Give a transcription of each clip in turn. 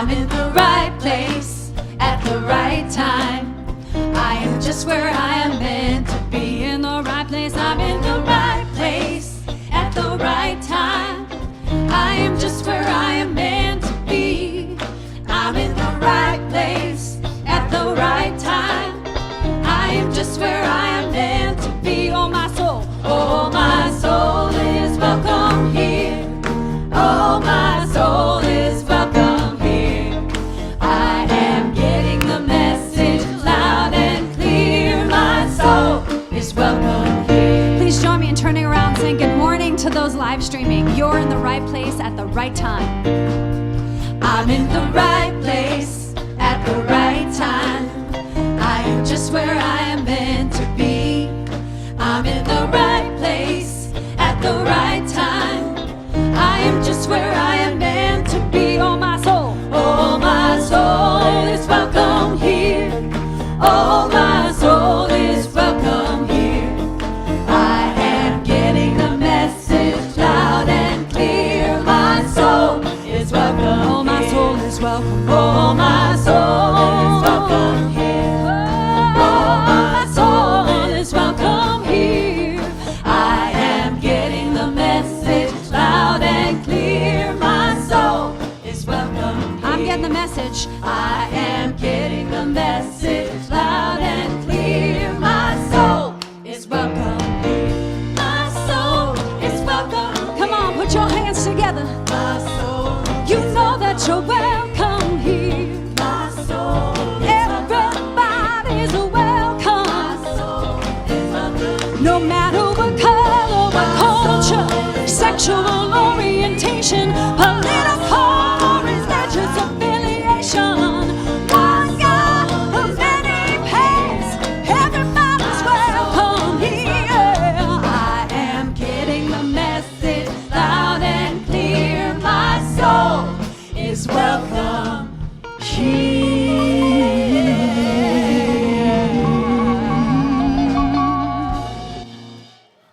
I'm in the right place at the right time. I am just where I am meant to be. In the right place, I'm in the right place at the right time. I am just where I am meant to be. I'm in the right place at the right time. I am just where I am meant to be. Oh my soul is welcome here. Oh my soul is welcome here. I am getting the message loud and clear. My soul is welcome here. Please join me in turning around saying good morning to those live streaming. You're in the right place at the right time. I'm in the right place at the right time. I am just where I am meant to be. I'm in the right place at the right time. I am just where I am meant to be. Oh my soul is welcome here. Oh my soul is welcome here. I am getting the message loud and clear. My soul is welcome. Oh my soul is welcome. Oh my soul is welcome here. Oh my soul is welcome here. I am getting the message loud and clear. My soul is welcome here. I'm getting the message. I am getting the message loud and clear. My soul is welcome here. My soul is welcome. Come on, put your hands together. My soul. You know that you're welcome here. My soul. Everybody's welcome. My soul is welcome. No matter what color, what culture, sexual orientation, political or religious affiliation. One God of many paths. Everybody's welcome here. I am getting the message loud and clear. My soul is welcome here.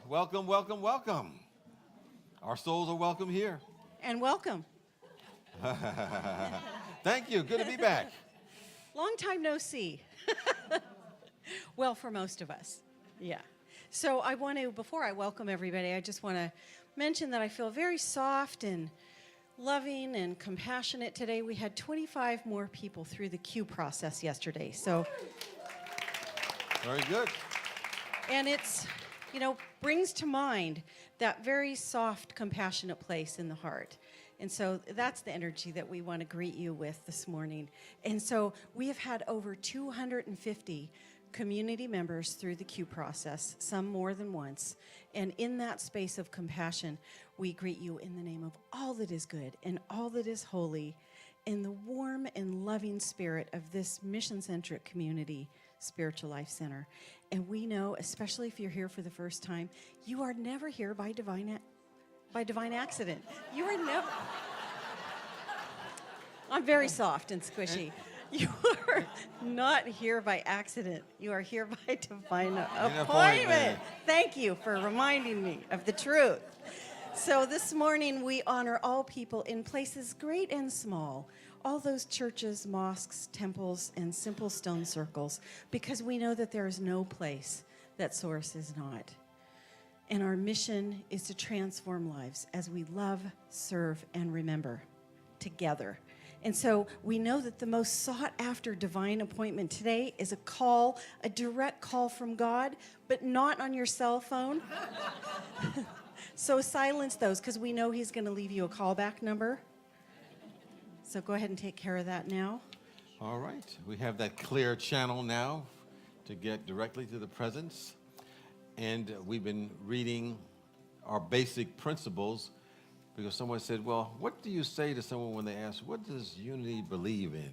Welcome, welcome, welcome. Our souls are welcome here. And welcome. Thank you. Good to be back. Long time no see. Well, for most of us. Yeah. So I want to, before I welcome everybody, I just want to mention that I feel very soft and loving and compassionate today. We had 25 more people through the queue process yesterday. So, Very good. and it's, brings to mind that very soft, compassionate place in the heart. And so that's the energy that we want to greet you with this morning. And so we have had over 250 community members through the queue process, some more than once. And in that space of compassion, we greet you in the name of all that is good and all that is holy, in the warm and loving spirit of this mission-centric community Spiritual Life Center. And we know, especially if you're here for the first time, you are never here by divine accident. You are never. I'm very soft and squishy. You are not here by accident. You are here by divine appointment. Thank you for reminding me of the truth. So this morning we honor all people in places great and small, all those churches, mosques, temples, and simple stone circles, because we know that there is no place that Source is not. And our mission is to transform lives as we love, serve, and remember together. And so we know that the most sought after divine appointment today is a direct call from God, but not on your cell phone. So silence those, because we know he's going to leave you a callback number. So go ahead and take care of that now. All right. We have that clear channel now to get directly to the presence. And we've been reading our basic principles because someone said, well, what do you say to someone when they ask, what does unity believe in?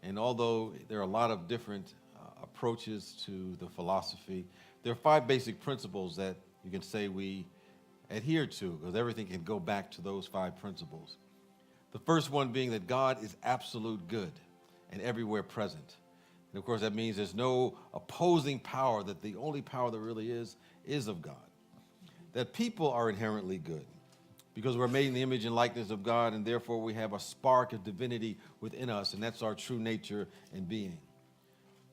And although there are a lot of different approaches to the philosophy, there are 5 basic principles that you can say we adhere to, because everything can go back to those 5 principles. The first one being that God is absolute good and everywhere present. And of course, that means there's no opposing power, that the only power that really is of God. That people are inherently good. because we're made in the image and likeness of God, and therefore we have a spark of divinity within us, and that's our true nature and being.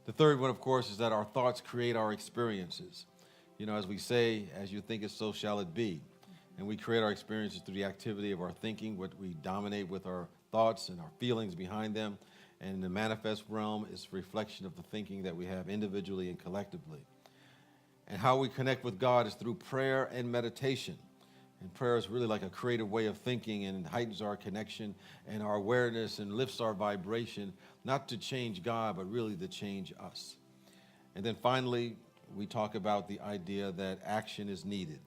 The third one, of course, is that our thoughts create our experiences. You know, as we say, as you think it, so shall it be. And we create our experiences through the activity of our thinking, what we dominate with our thoughts and our feelings behind them. And the manifest realm is a reflection of the thinking that we have individually and collectively. And how we connect with God is through prayer and meditation. And prayer is really like a creative way of thinking, and it heightens our connection and our awareness and lifts our vibration, not to change God, but really to change us. And then finally, we talk about the idea that action is needed.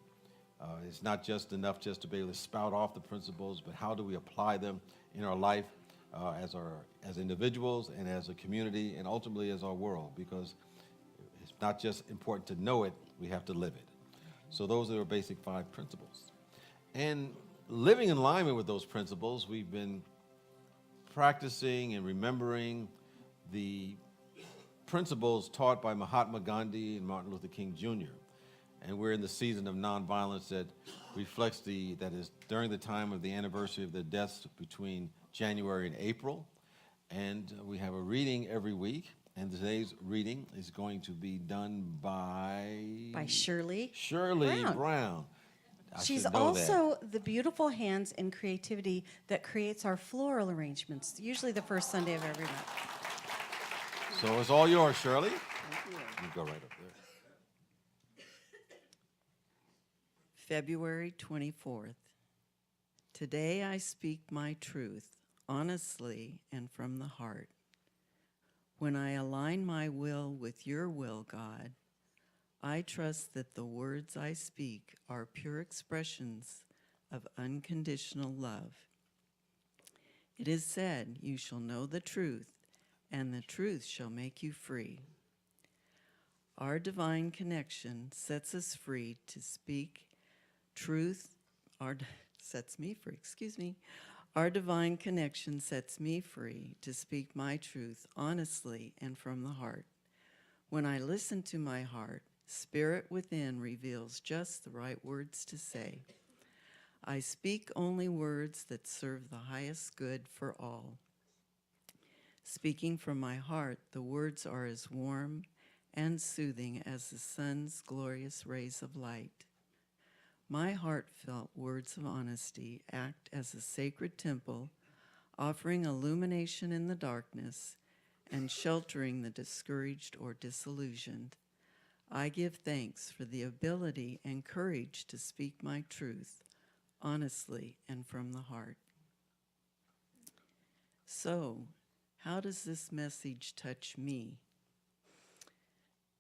It's not just enough just to be able to spout off the principles, but how do we apply them in our life as individuals and as a community and ultimately as our world, because it's not just important to know it, we have to live it. So those are our basic 5 principles. And living in alignment with those principles, we've been practicing and remembering the principles taught by Mahatma Gandhi and Martin Luther King Jr. And we're in the season of nonviolence that reflects that is during the time of the anniversary of the deaths between January and April. And we have a reading every week. And today's reading is going to be done by Shirley Brown. She's also the beautiful hands and creativity that creates our floral arrangements, usually the first Sunday of every month. So it's all yours, Shirley. Thank you. You go right up there. February 24th. Today I speak my truth, honestly and from the heart. When I align my will with your will, God, I trust that the words I speak are pure expressions of unconditional love. It is said, you shall know the truth, and the truth shall make you free. Our divine connection sets us free to speak truth. Sets me free, excuse me. Our divine connection sets me free to speak my truth honestly and from the heart. When I listen to my heart, Spirit within reveals just the right words to say. I speak only words that serve the highest good for all. Speaking from my heart, the words are as warm and soothing as the sun's glorious rays of light. My heartfelt words of honesty act as a sacred temple, offering illumination in the darkness and sheltering the discouraged or disillusioned. I give thanks for the ability and courage to speak my truth, honestly and from the heart. So, how does this message touch me?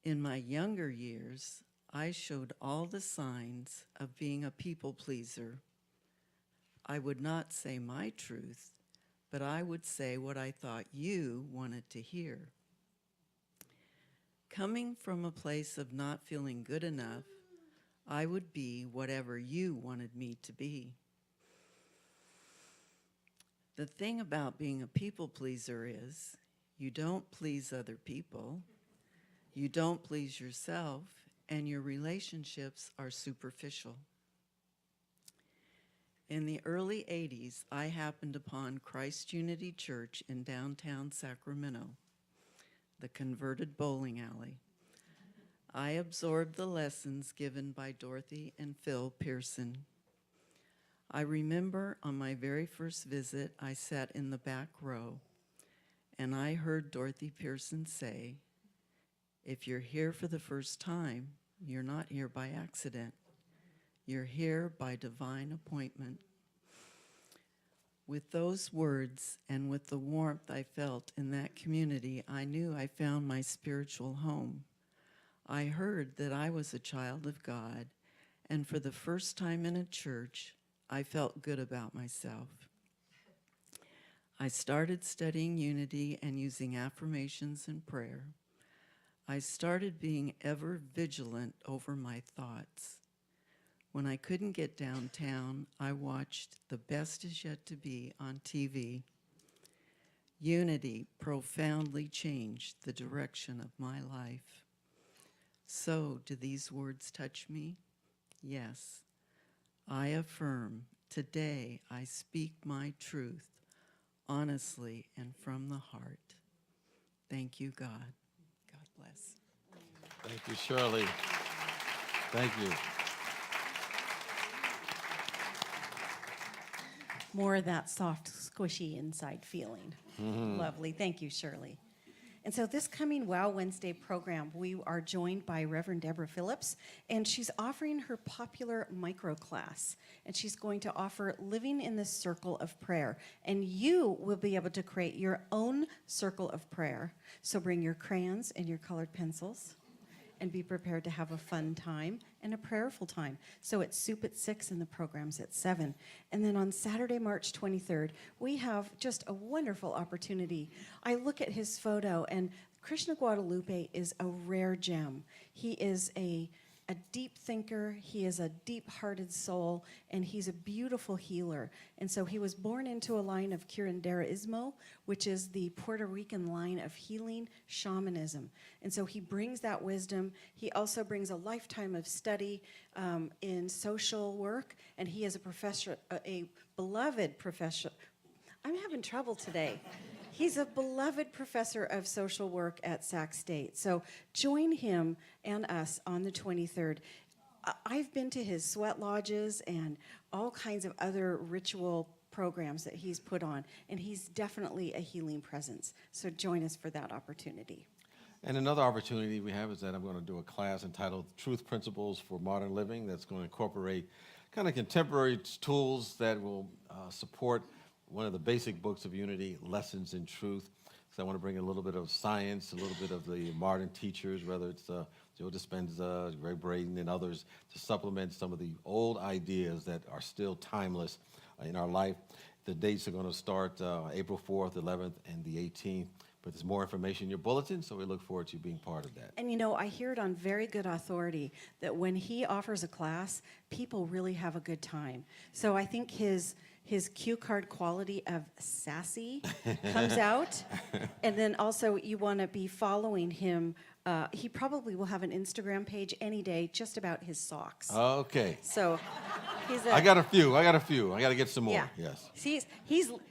In my younger years, I showed all the signs of being a people pleaser. I would not say my truth, but I would say what I thought you wanted to hear. Coming from a place of not feeling good enough, I would be whatever you wanted me to be. The thing about being a people pleaser is you don't please other people, you don't please yourself, and your relationships are superficial. In the early 80s, I happened upon Christ Unity Church in downtown Sacramento, the converted bowling alley. I absorbed the lessons given by Dorothy and Phil Pearson. I remember on my very first visit, I sat in the back row, and I heard Dorothy Pearson say, "If you're here for the first time, you're not here by accident. You're here by divine appointment." With those words and with the warmth I felt in that community, I knew I found my spiritual home. I heard that I was a child of God, and for the first time in a church, I felt good about myself. I started studying unity and using affirmations and prayer. I started being ever vigilant over my thoughts. When I couldn't get downtown, I watched The Best Is Yet to Be on TV. Unity profoundly changed the direction of my life. So, do these words touch me? Yes. I affirm Today I speak my truth, honestly and from the heart. Thank you, God. God bless. Thank you, Shirley. Thank you. More of that soft, squishy inside feeling. Lovely. Thank you, Shirley. And so this coming Wow Wednesday program, we are joined by Reverend Deborah Phillips, and she's offering her popular micro class. And she's going to offer Living in the Circle of Prayer. And you will be able to create your own circle of prayer. So bring your crayons and your colored pencils, and be prepared to have a fun time and a prayerful time. So it's soup at 6 and the program's at 7. And then on Saturday, March 23rd, we have just a wonderful opportunity. I look at his photo, and Krishna Guadalupe is a rare gem. He is a deep thinker, he is a deep-hearted soul, and he's a beautiful healer. And so he was born into a line of curanderismo, which is the Puerto Rican line of healing shamanism. And so he brings that wisdom. He also brings a lifetime of study in social work, and he is a professor, a beloved professor. I'm having trouble today. He's a beloved professor of social work at Sac State. So join him and us on the 23rd. I've been to his sweat lodges and all kinds of other ritual programs that he's put on, and he's definitely a healing presence. So join us for that opportunity. And another opportunity we have is that I'm going to do a class entitled Truth Principles for Modern Living that's going to incorporate kind of contemporary tools that will support one of the basic books of unity, Lessons in Truth. So I want to bring a little bit of science, a little bit of the modern teachers, whether it's Joe Dispenza, Greg Braden, and others, to supplement some of the old ideas that are still timeless in our life. The dates are going to start April 4th, 11th, and the 18th. But there's more information in your bulletin, so we look forward to you being part of that. And you know, I hear it on very good authority that when he offers a class, people really have a good time. So I think his cue card quality of sassy comes out. And then also you want to be following him. He probably will have an Instagram page any day just about his socks. Okay. So he's I got a few. I got to get some more. yeah. Yes.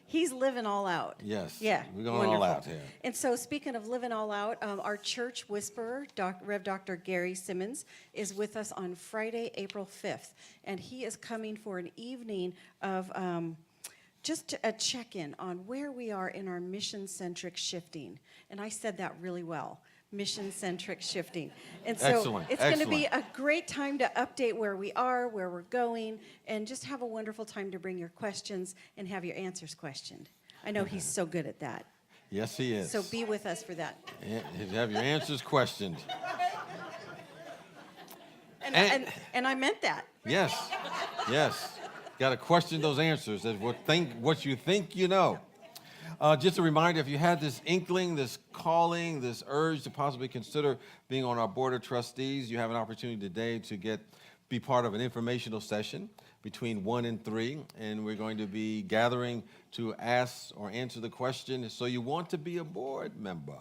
He's living all out. Yes. Yeah. We're going wonderful. all out here. And so speaking of living all out, our church whisperer, Rev. Dr. Gary Simmons, is with us on Friday, April 5th. And he is coming for an evening of just a check-in on where we are in our mission-centric shifting. And I said that really well. Mission-centric shifting. And so Excellent. it's going to be a great time to update where we are, where we're going, and just have a wonderful time to bring your questions and have your answers questioned. I know he's so good at that. Yes, he is. So be with us for that. Have your answers questioned. And I meant that. Yes. Yes. Got to question those answers. That's what you think you know. Just a reminder, if you had this inkling, this calling, this urge to possibly consider being on our board of trustees, you have an opportunity today to be part of an informational session between 1 and 3, and we're going to be gathering to ask or answer the question, so you want to be a board member.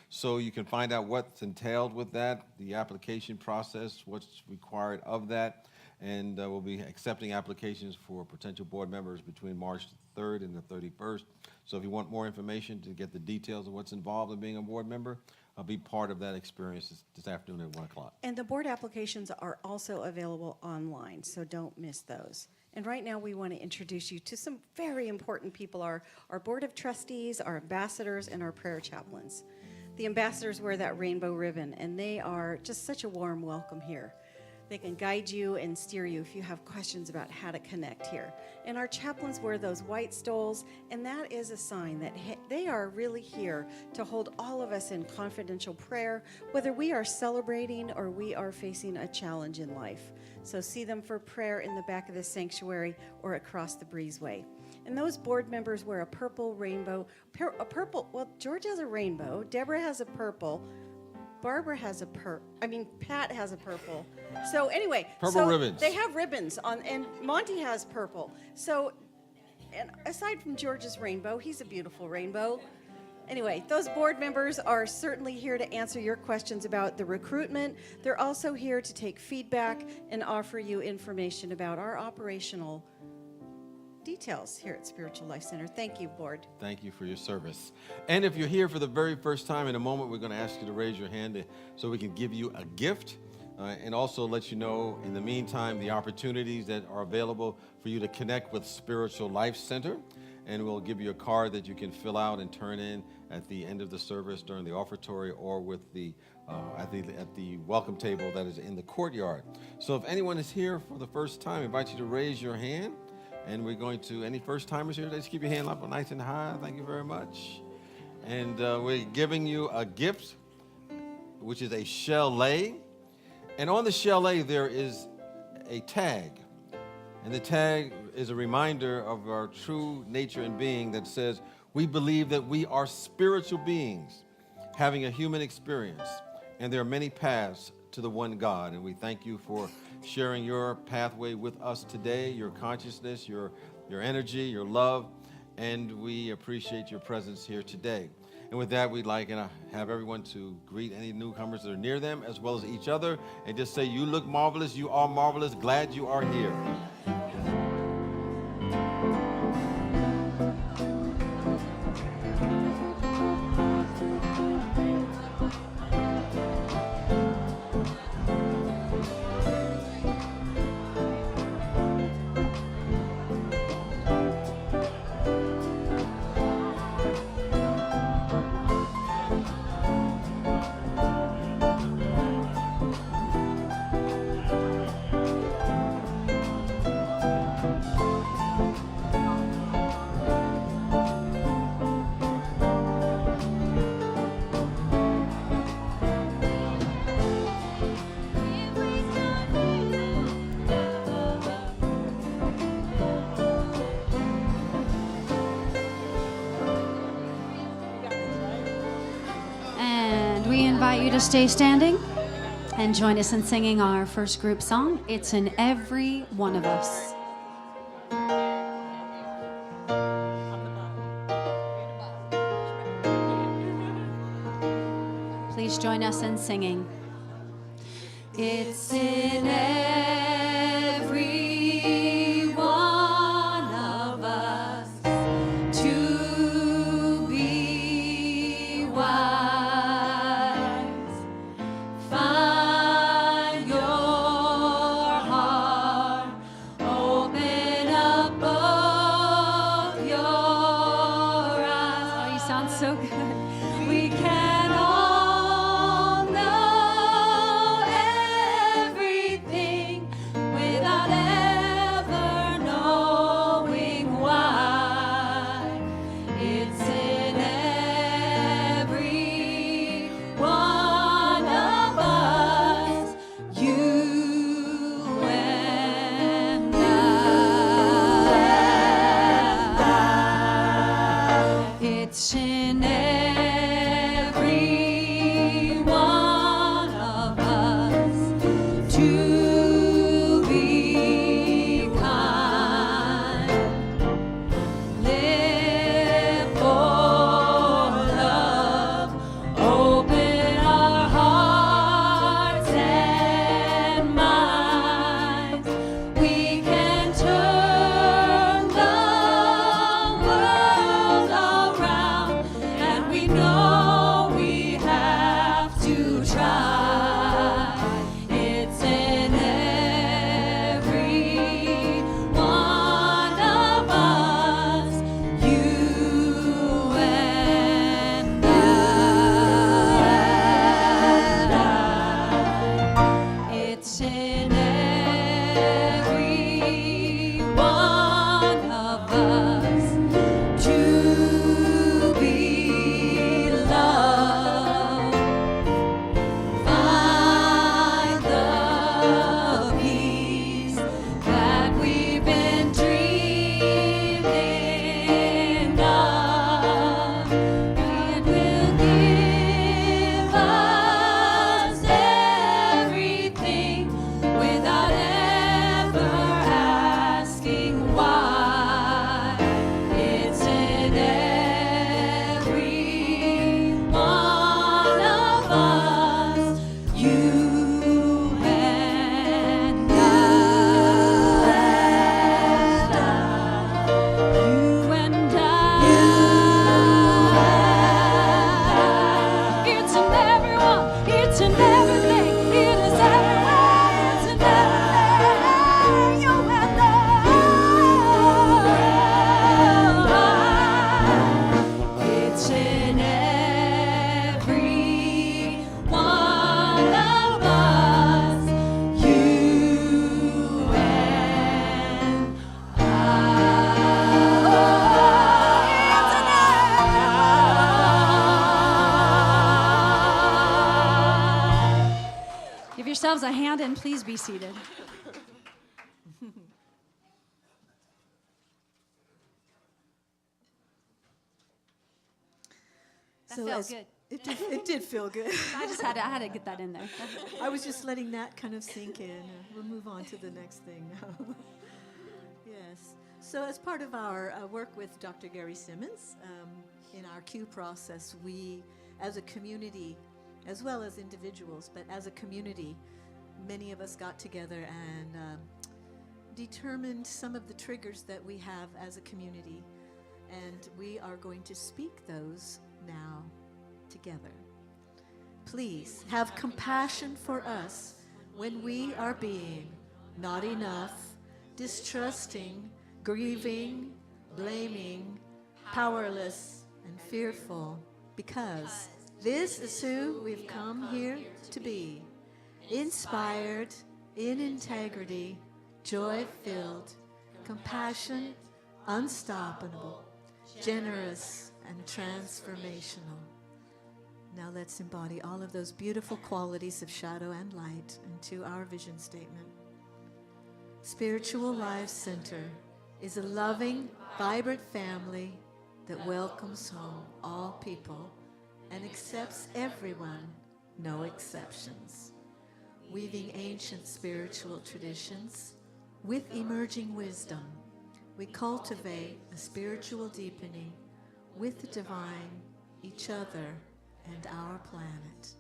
So you can find out what's entailed with that, the application process, what's required of that, and we'll be accepting applications for potential board members between March 3rd and the 31st. So if you want more information to get the details of what's involved in being a board member, I'll be part of that experience this afternoon at 1 o'clock. And the board applications are also available online, so don't miss those. And right now we want to introduce you to some very important people, our board of trustees, our ambassadors, and our prayer chaplains. The ambassadors wear that rainbow ribbon, and they are just such a warm welcome here. They can guide you and steer you if you have questions about how to connect here. And our chaplains wear those white stoles, and that is a sign that they are really here to hold all of us in confidential prayer, whether we are celebrating or we are facing a challenge in life. So see them for prayer in the back of the sanctuary or across the breezeway. And those board members wear a purple rainbow, well, George has a rainbow, Deborah has a purple, Barbara has Pat has a purple. So anyway, purple ribbons. They have ribbons on, and Monty has purple. So, and aside from George's rainbow, he's a beautiful rainbow. Anyway, those board members are certainly here to answer your questions about the recruitment. They're also here to take feedback and offer you information about our operational details here at Spiritual Life Center. Thank you, board. Thank you for your service. And if you're here for the very first time, in a moment, we're going to ask you to raise your hand so we can give you a gift and also let you know, in the meantime, the opportunities that are available for you to connect with Spiritual Life Center. And we'll give you a card that you can fill out and turn in at the end of the service during the offertory or with at the welcome table that is in the courtyard. So if anyone is here for the first time, I invite you to raise your hand. And we're going to, any first timers here, just keep your hand up nice and high. Thank you very much. And we're giving you a gift, which is a chalet. And on the chalet, there is a tag. And the tag is a reminder of our true nature and being that says, we believe that we are spiritual beings having a human experience. And there are many paths to the one God. And we thank you for sharing your pathway with us today, your consciousness, your energy, your love. And we appreciate your presence here today. And with that, we'd like to have everyone to greet any newcomers that are near them, as well as each other, and just say, you look marvelous, you are marvelous, glad you are here. You to stay standing and join us in singing our first group song. It's in Every One of Us. Please join us in singing. It's in every one of us to be wise. a hand, and please be seated. That felt good. It did feel good. I had to get that in there. I was just letting that kind of sink in. We'll move on to the next thing now. Yes. So as part of our work with Dr. Gary Simmons, in our Q process, we, as a community, as well as individuals, but as a community, many of us got together and determined some of the triggers that we have as a community. And we are going to speak those now together. Please have compassion for us when we are being not enough, distrusting, grieving, blaming, powerless, and fearful, because this is who we've come here to be, inspired, in integrity, joy-filled, compassionate, unstoppable, generous, and transformational. Now let's embody all of those beautiful qualities of shadow and light into our vision statement. Spiritual Life Center is a loving, vibrant family that welcomes home all people and accepts everyone, no exceptions. Weaving ancient spiritual traditions with emerging wisdom, we cultivate a spiritual deepening with the divine, each other, and our planet.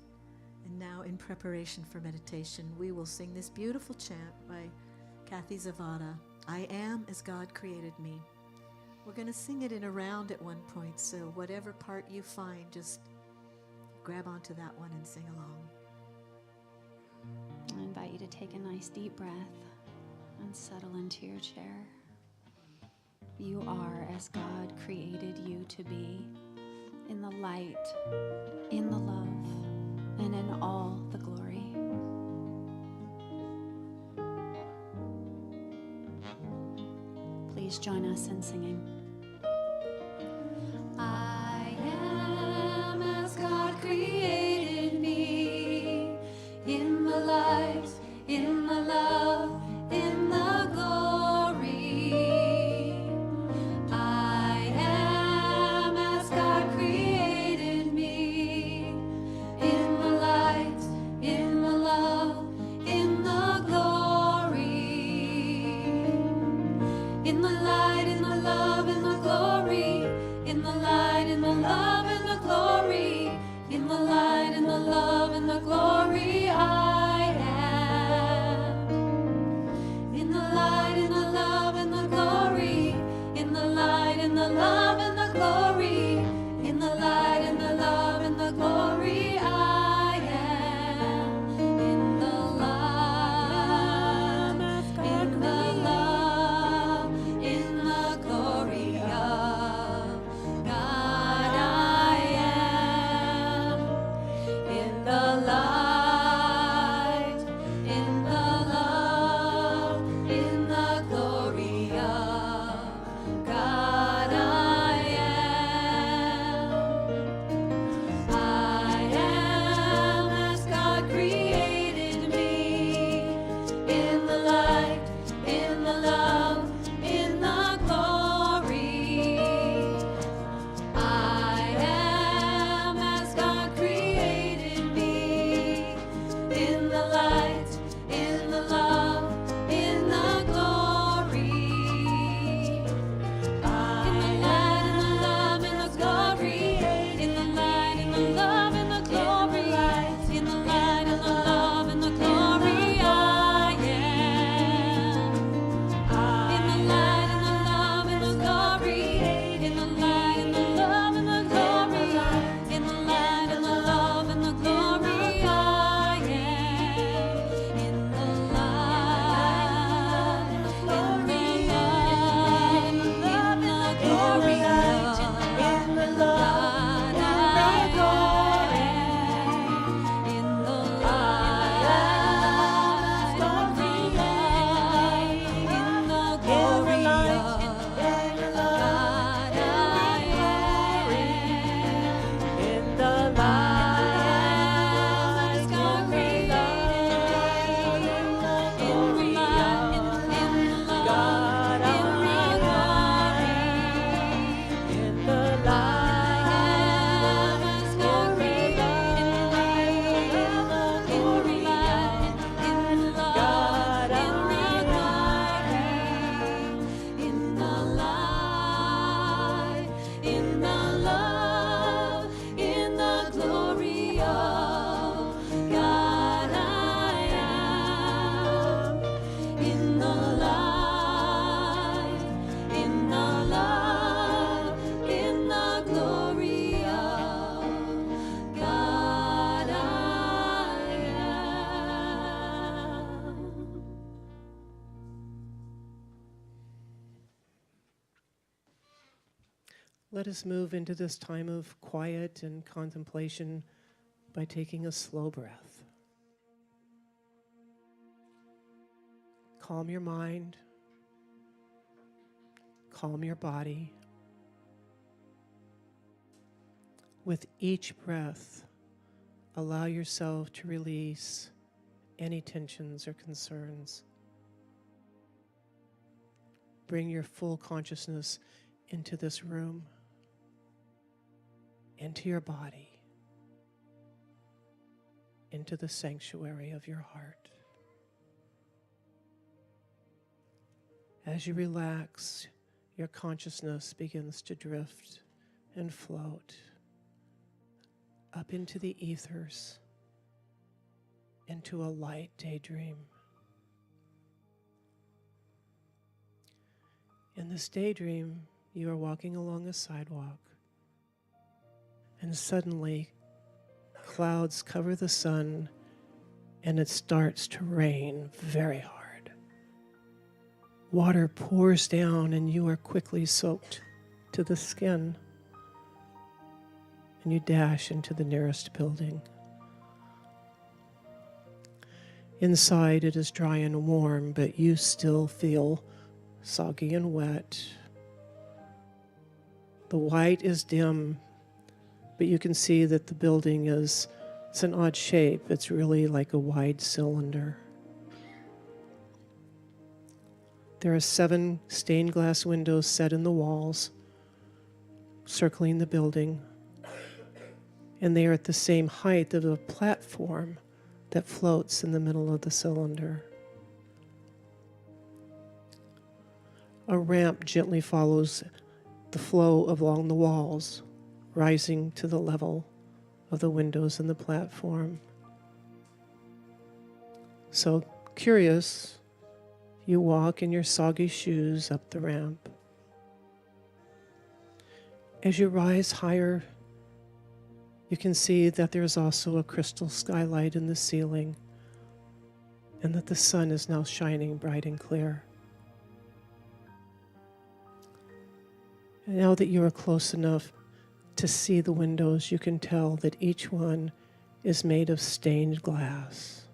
And now, in preparation for meditation, we will sing this beautiful chant by Kathy Zavada, I am as God created me. We're going to sing it in a round at one point, so whatever part you find, just grab onto that one and sing along. I invite you to take a nice deep breath and settle into your chair. You are as God created you to be, in the light, in the love, and in all the glory. Please join us in singing. I am as God created me, in the light, in the love, in the glory. I am as God created me, in the light, in the love, in the glory. In the light, in the love, in the glory. In the light, in the love, in the glory. In the light, in the love, in the glory. I am. In the light, in the love, in the glory. In the light, in the love, in the glory. In the light, in the love, in the glory. I am. In the light, in the love, in the glory of God. I am. In the light. Let us move into this time of quiet and contemplation by taking a slow breath. Calm your mind. Calm your body. With each breath, allow yourself to release any tensions or concerns. Bring your full consciousness into this room, into your body, into the sanctuary of your heart. As you relax, your consciousness begins to drift and float up into the ethers, into a light daydream. In this daydream, you are walking along a sidewalk, and suddenly clouds cover the sun, and it starts to rain very hard. Water pours down, and you are quickly soaked to the skin, and you dash into the nearest building. Inside, it is dry and warm, but you still feel soggy and wet. The white is dim, but you can see that the building it's an odd shape. It's really like a wide cylinder. There are 7 stained glass windows set in the walls, circling the building, and they are at the same height of a platform that floats in the middle of the cylinder. A ramp gently follows the flow along the walls, rising to the level of the windows and the platform. So, curious, you walk in your soggy shoes up the ramp. As you rise higher, you can see that there's also a crystal skylight in the ceiling, and that the sun is now shining bright and clear. And now that you are close enough to see the windows, you can tell that each one is made of stained glass.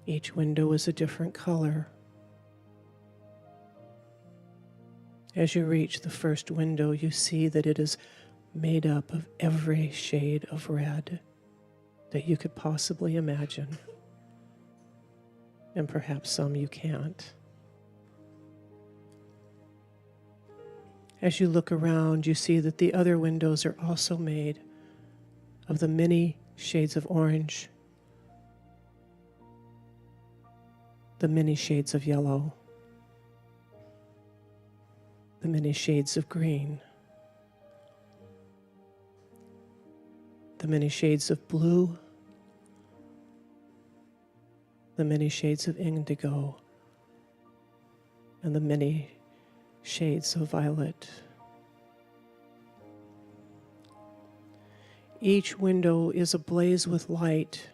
Each window is a different color. As you reach the first window, you see that it is made up of every shade of red that you could possibly imagine, and perhaps some you can't. As you look around, you see that the other windows are also made of the many shades of orange, the many shades of yellow, the many shades of green, the many shades of blue, the many shades of indigo, and the many shades of violet. Each window is ablaze with light,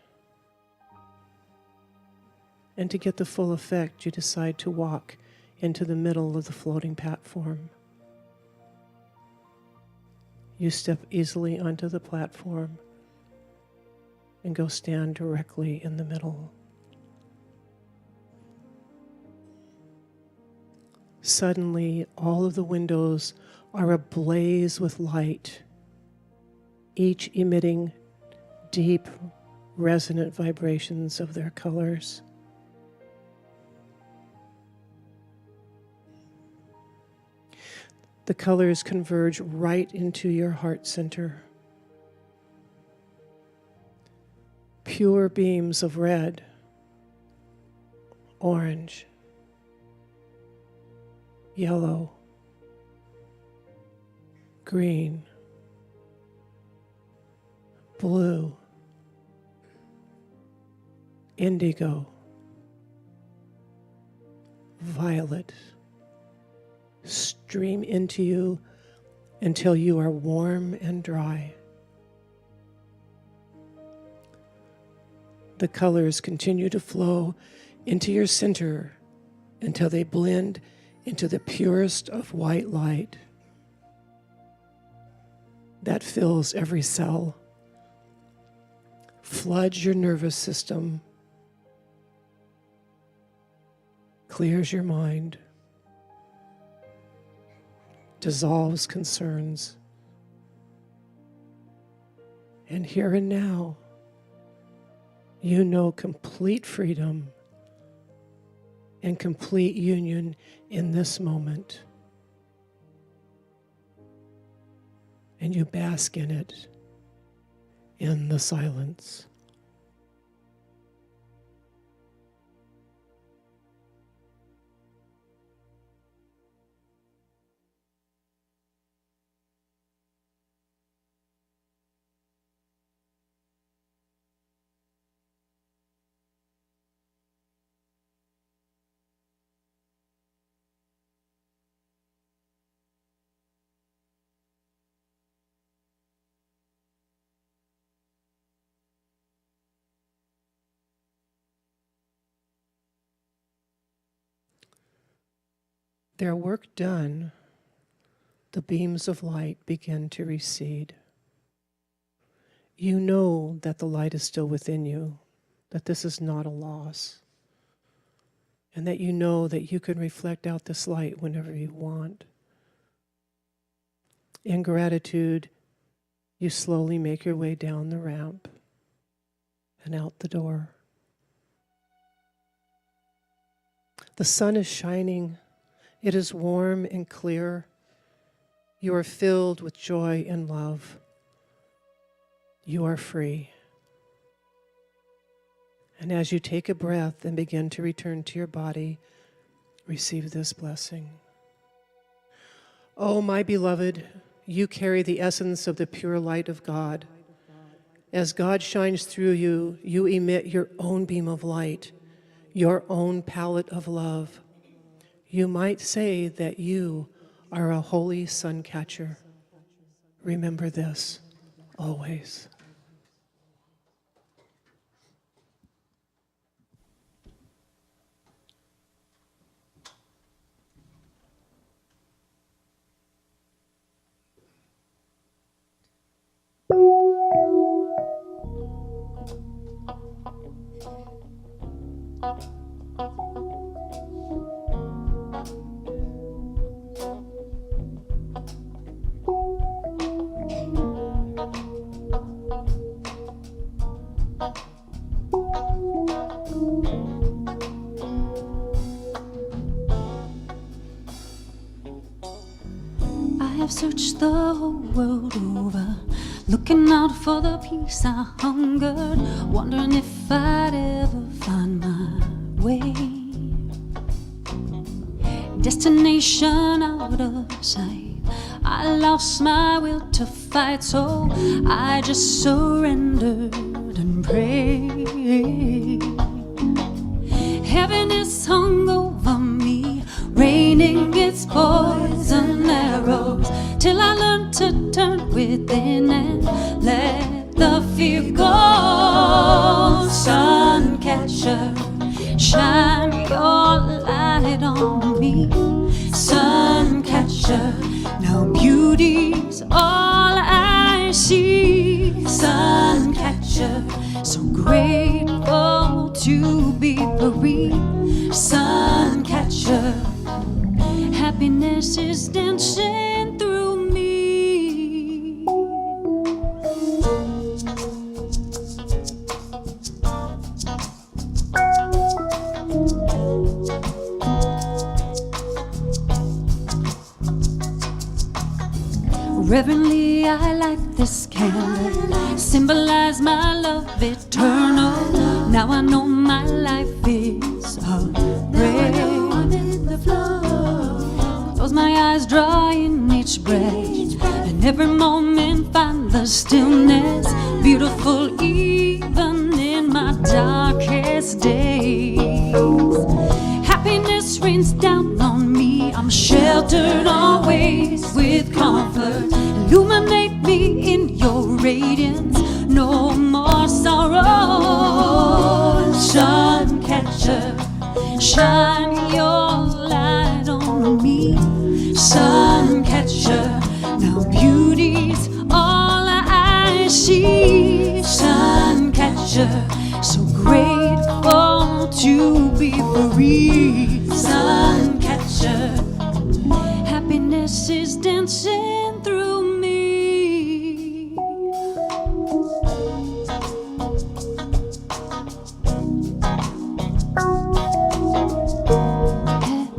and to get the full effect, you decide to walk into the middle of the floating platform. You step easily onto the platform and go stand directly in the middle. Suddenly, all of the windows are ablaze with light, each emitting deep, resonant vibrations of their colors. The colors converge right into your heart center. Pure beams of red, orange, yellow, green, blue, indigo, violet, stream into you until you are warm and dry. The colors continue to flow into your center until they blend into the purest of white light that fills every cell, floods your nervous system, clears your mind, dissolves concerns. And here and now, you know complete freedom and complete union in this moment. And you bask in it, in the silence. Their work done, the beams of light begin to recede. You know that the light is still within you, that this is not a loss, and that you know that you can reflect out this light whenever you want. In gratitude, you slowly make your way down the ramp and out the door. The sun is shining. It is warm and clear. You are filled with joy and love. You are free. And as you take a breath and begin to return to your body, receive this blessing. Oh, my beloved, you carry the essence of the pure light of God. As God shines through you, you emit your own beam of light, your own palette of love. You might say that you are a holy sun catcher. Remember this always. I've searched the whole world over, looking out for the peace I hungered, wondering if I'd ever find my way. Destination out of sight, I lost my will to fight, so I just surrendered and prayed. Heaviness hung over me, raining its poison arrows, till I learned to turn within and let the fear go. Sun catcher, shine your light on me. Sun catcher, now beauty's all I see. Sun catcher, so grateful to be free. Sun catcher, happiness is dancing through me. Reverently I light this candle, symbolize my love eternal. Now I know my life is a prayer. Close my eyes, draw in each breath, and every moment find the stillness, beautiful even in my darkest days. Happiness rains down on me, I'm sheltered always with comfort. Illuminate me in your radiance, no more sorrow. Sun catcher, shine your light on sun catcher. Now beauty's all I see. Sun catcher, so grateful to be free. Sun catcher, happiness is dancing through me.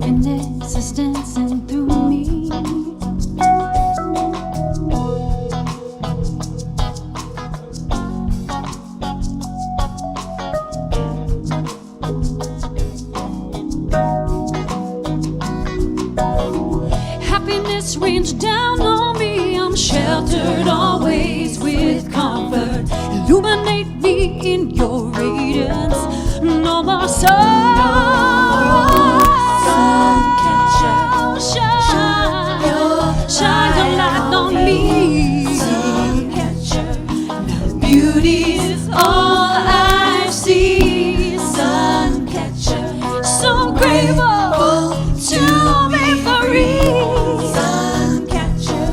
Happiness is dancing through me. Happiness rains down on me. I'm sheltered always with comfort. Illuminate me in your radiance. No more sun catcher. Shine your light on me. Sun catcher. Now beauty's all I see. Sun catcher. So grateful to be free. Sun catcher.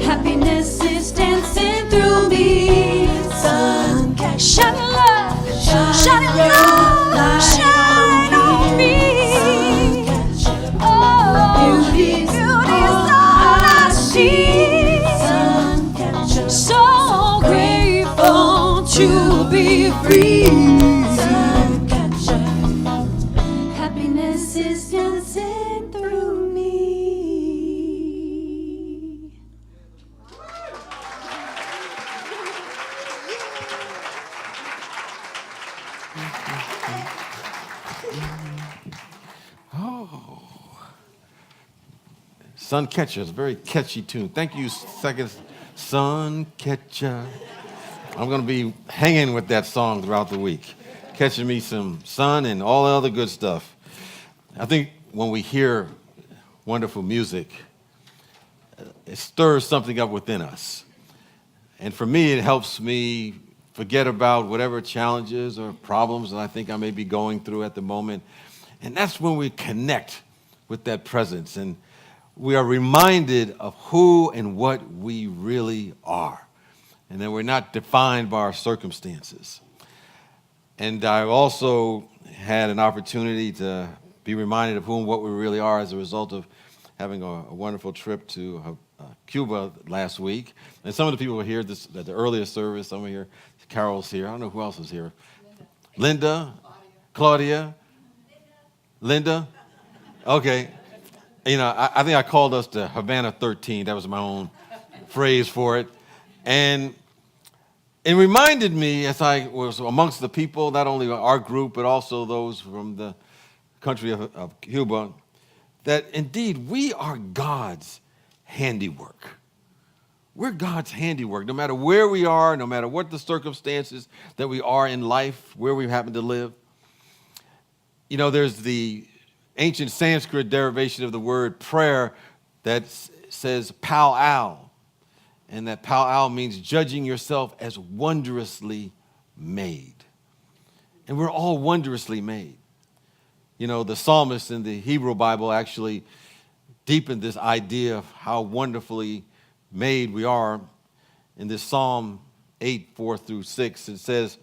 Happiness is dancing through me. Sun catcher. Shine your love. Shine your love. Shine on me. Oh, beauty's all I see. Sun catcher. So grateful to be free. Sun catcher. Happiness is dancing through me. Sun Catcher is a very catchy tune. Thank you, second Sun Catcher. I'm going to be hanging with that song throughout the week, catching me some sun and all the other good stuff. I think when we hear wonderful music, it stirs something up within us. And for me, it helps me forget about whatever challenges or problems that I think I may be going through at the moment. And that's when we connect with that presence and we are reminded of who and what we really are, and that we're not defined by our circumstances. And I also had an opportunity to be reminded of who and what we really are as a result of having a wonderful trip to Cuba last week. And some of the people were here at the earlier service. Some were here. Carol's here. I don't know who else was here. Linda, Claudia, Linda. Okay. You know, I think I called us the Havana 13. That was my own phrase for it. And it reminded me, as I was amongst the people, not only our group, but also those from the country of Cuba, that indeed we are God's handiwork. We're God's handiwork, no matter where we are, no matter what the circumstances that we are in life, where we happen to live. You know, there's the ancient Sanskrit derivation of the word prayer that says pal-al. And that pal-al means judging yourself as wondrously made. And we're all wondrously made. You know, the psalmist in the Hebrew Bible actually deepened this idea of how wonderfully made we are. In this Psalm 8, 4 through 6, it says,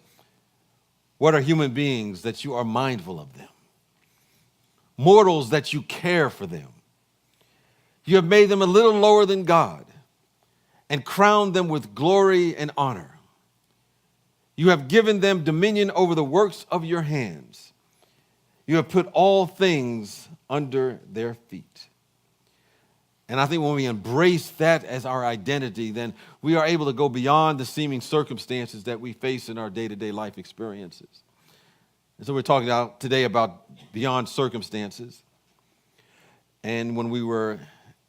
"What are human beings that you are mindful of them? Mortals that you care for them. You have made them a little lower than God and crowned them with glory and honor. You have given them dominion over the works of your hands. You have put all things under their feet." And I think when we embrace that as our identity, then we are able to go beyond the seeming circumstances that we face in our day-to-day life experiences. And so we're talking today about beyond circumstances. And when we were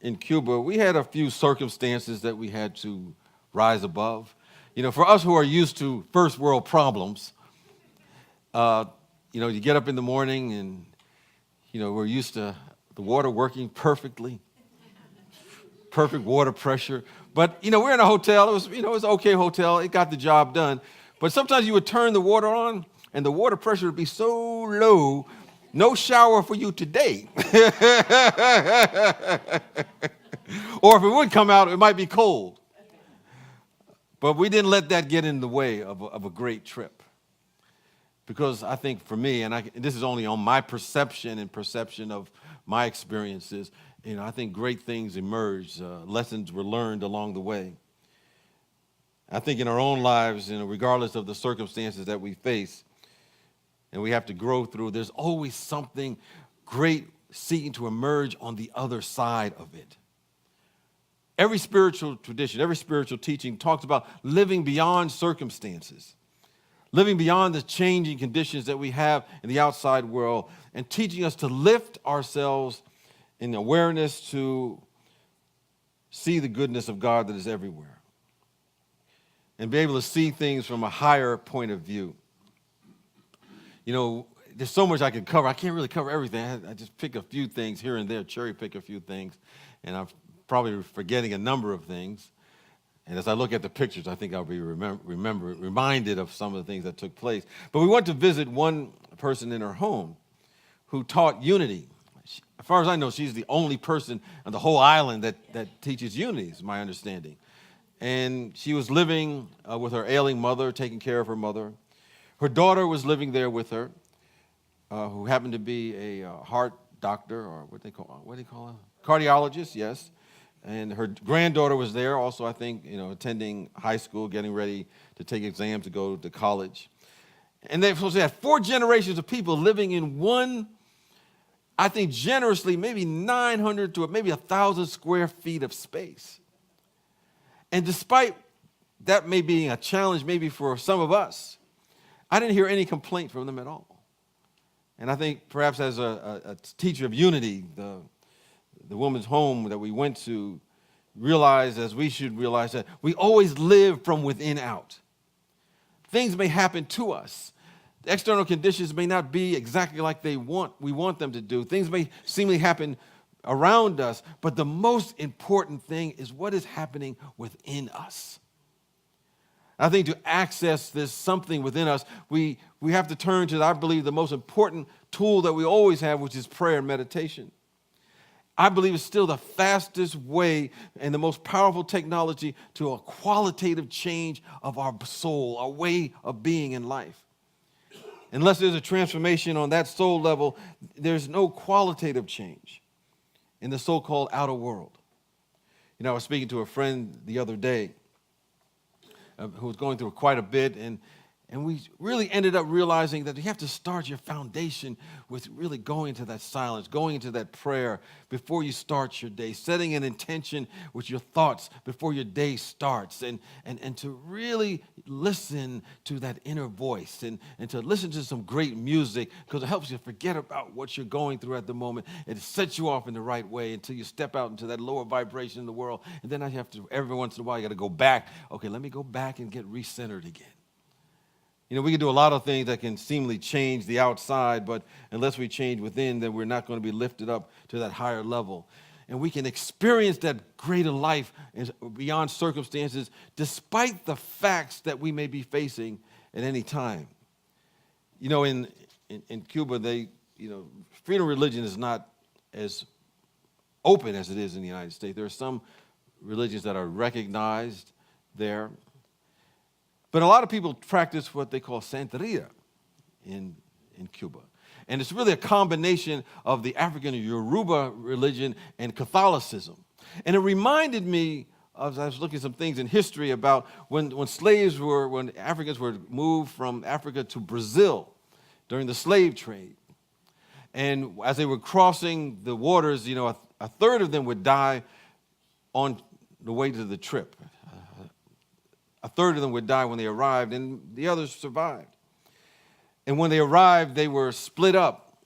in Cuba, we had a few circumstances that we had to rise above. You know, for us who are used to first world problems, you get up in the morning and, we're used to the water working perfectly, perfect water pressure. But, we're in a hotel. It was an okay hotel. It got the job done. But sometimes you would turn the water on and the water pressure would be so low No shower for you today. Or if it would come out, it might be cold. But we didn't let that get in the way of a great trip. Because I think for me, and this is only on my perception and perception of my experiences, I think great things emerged, lessons were learned along the way. I think in our own lives, regardless of the circumstances that we face and we have to grow through, there's always something great seeking to emerge on the other side of it. Every spiritual tradition, every spiritual teaching talks about living beyond circumstances, living beyond the changing conditions that we have in the outside world, and teaching us to lift ourselves in awareness to see the goodness of God that is everywhere and be able to see things from a higher point of view. There's so much I can cover. I can't really cover everything. I just pick a few things here and there, cherry pick a few things, and I'm probably forgetting a number of things. And as I look at the pictures, I think I'll be reminded of some of the things that took place. But we went to visit one person in her home who taught unity. As far as I know, she's the only person on the whole island that teaches unity, is my understanding. And she was living with her ailing mother, taking care of her mother. Her daughter was living there with her, who happened to be a heart doctor, or what do you call her? Cardiologist, yes. And her granddaughter was there also, I think, attending high school, getting ready to take exams to go to college. And they had 4 generations of people living in one, I think generously, maybe 900 to maybe 1,000 square feet of space. And despite that may be a challenge maybe for some of us, I didn't hear any complaint from them at all. And I think perhaps as a teacher of unity, the woman's home that we went to realized, as we should realize, that we always live from within out. Things may happen to us. The external conditions may not be exactly like we want them to do. Things may seemingly happen around us, but the most important thing is what is happening within us. I think to access this something within us, we have to turn to, I believe, the most important tool that we always have, which is prayer and meditation. I believe it's still the fastest way and the most powerful technology to a qualitative change of our soul, our way of being in life. Unless there's a transformation on that soul level, there's no qualitative change in the so-called outer world. I was speaking to a friend the other day who was going through quite a bit, and we really ended up realizing that you have to start your foundation with really going into that silence, going into that prayer before you start your day, setting an intention with your thoughts before your day starts, and to really listen to that inner voice and to listen to some great music, because it helps you forget about what you're going through at the moment. It sets you off in the right way until you step out into that lower vibration in the world. And then every once in a while, you got to go back. Okay, let me go back and get recentered again. We can do a lot of things that can seemingly change the outside, but unless we change within, then we're not going to be lifted up to that higher level. And we can experience that greater life beyond circumstances, despite the facts that we may be facing at any time. In Cuba, freedom of religion is not as open as it is in the United States. There are some religions that are recognized there. But a lot of people practice what they call Santeria in Cuba. And it's really a combination of the African Yoruba religion and Catholicism. And it reminded me, as I was looking at some things in history about when Africans were moved from Africa to Brazil during the slave trade. And as they were crossing the waters, a third of them would die on the way to the trip. A third of them would die when they arrived, and the others survived. And when they arrived, they were split up,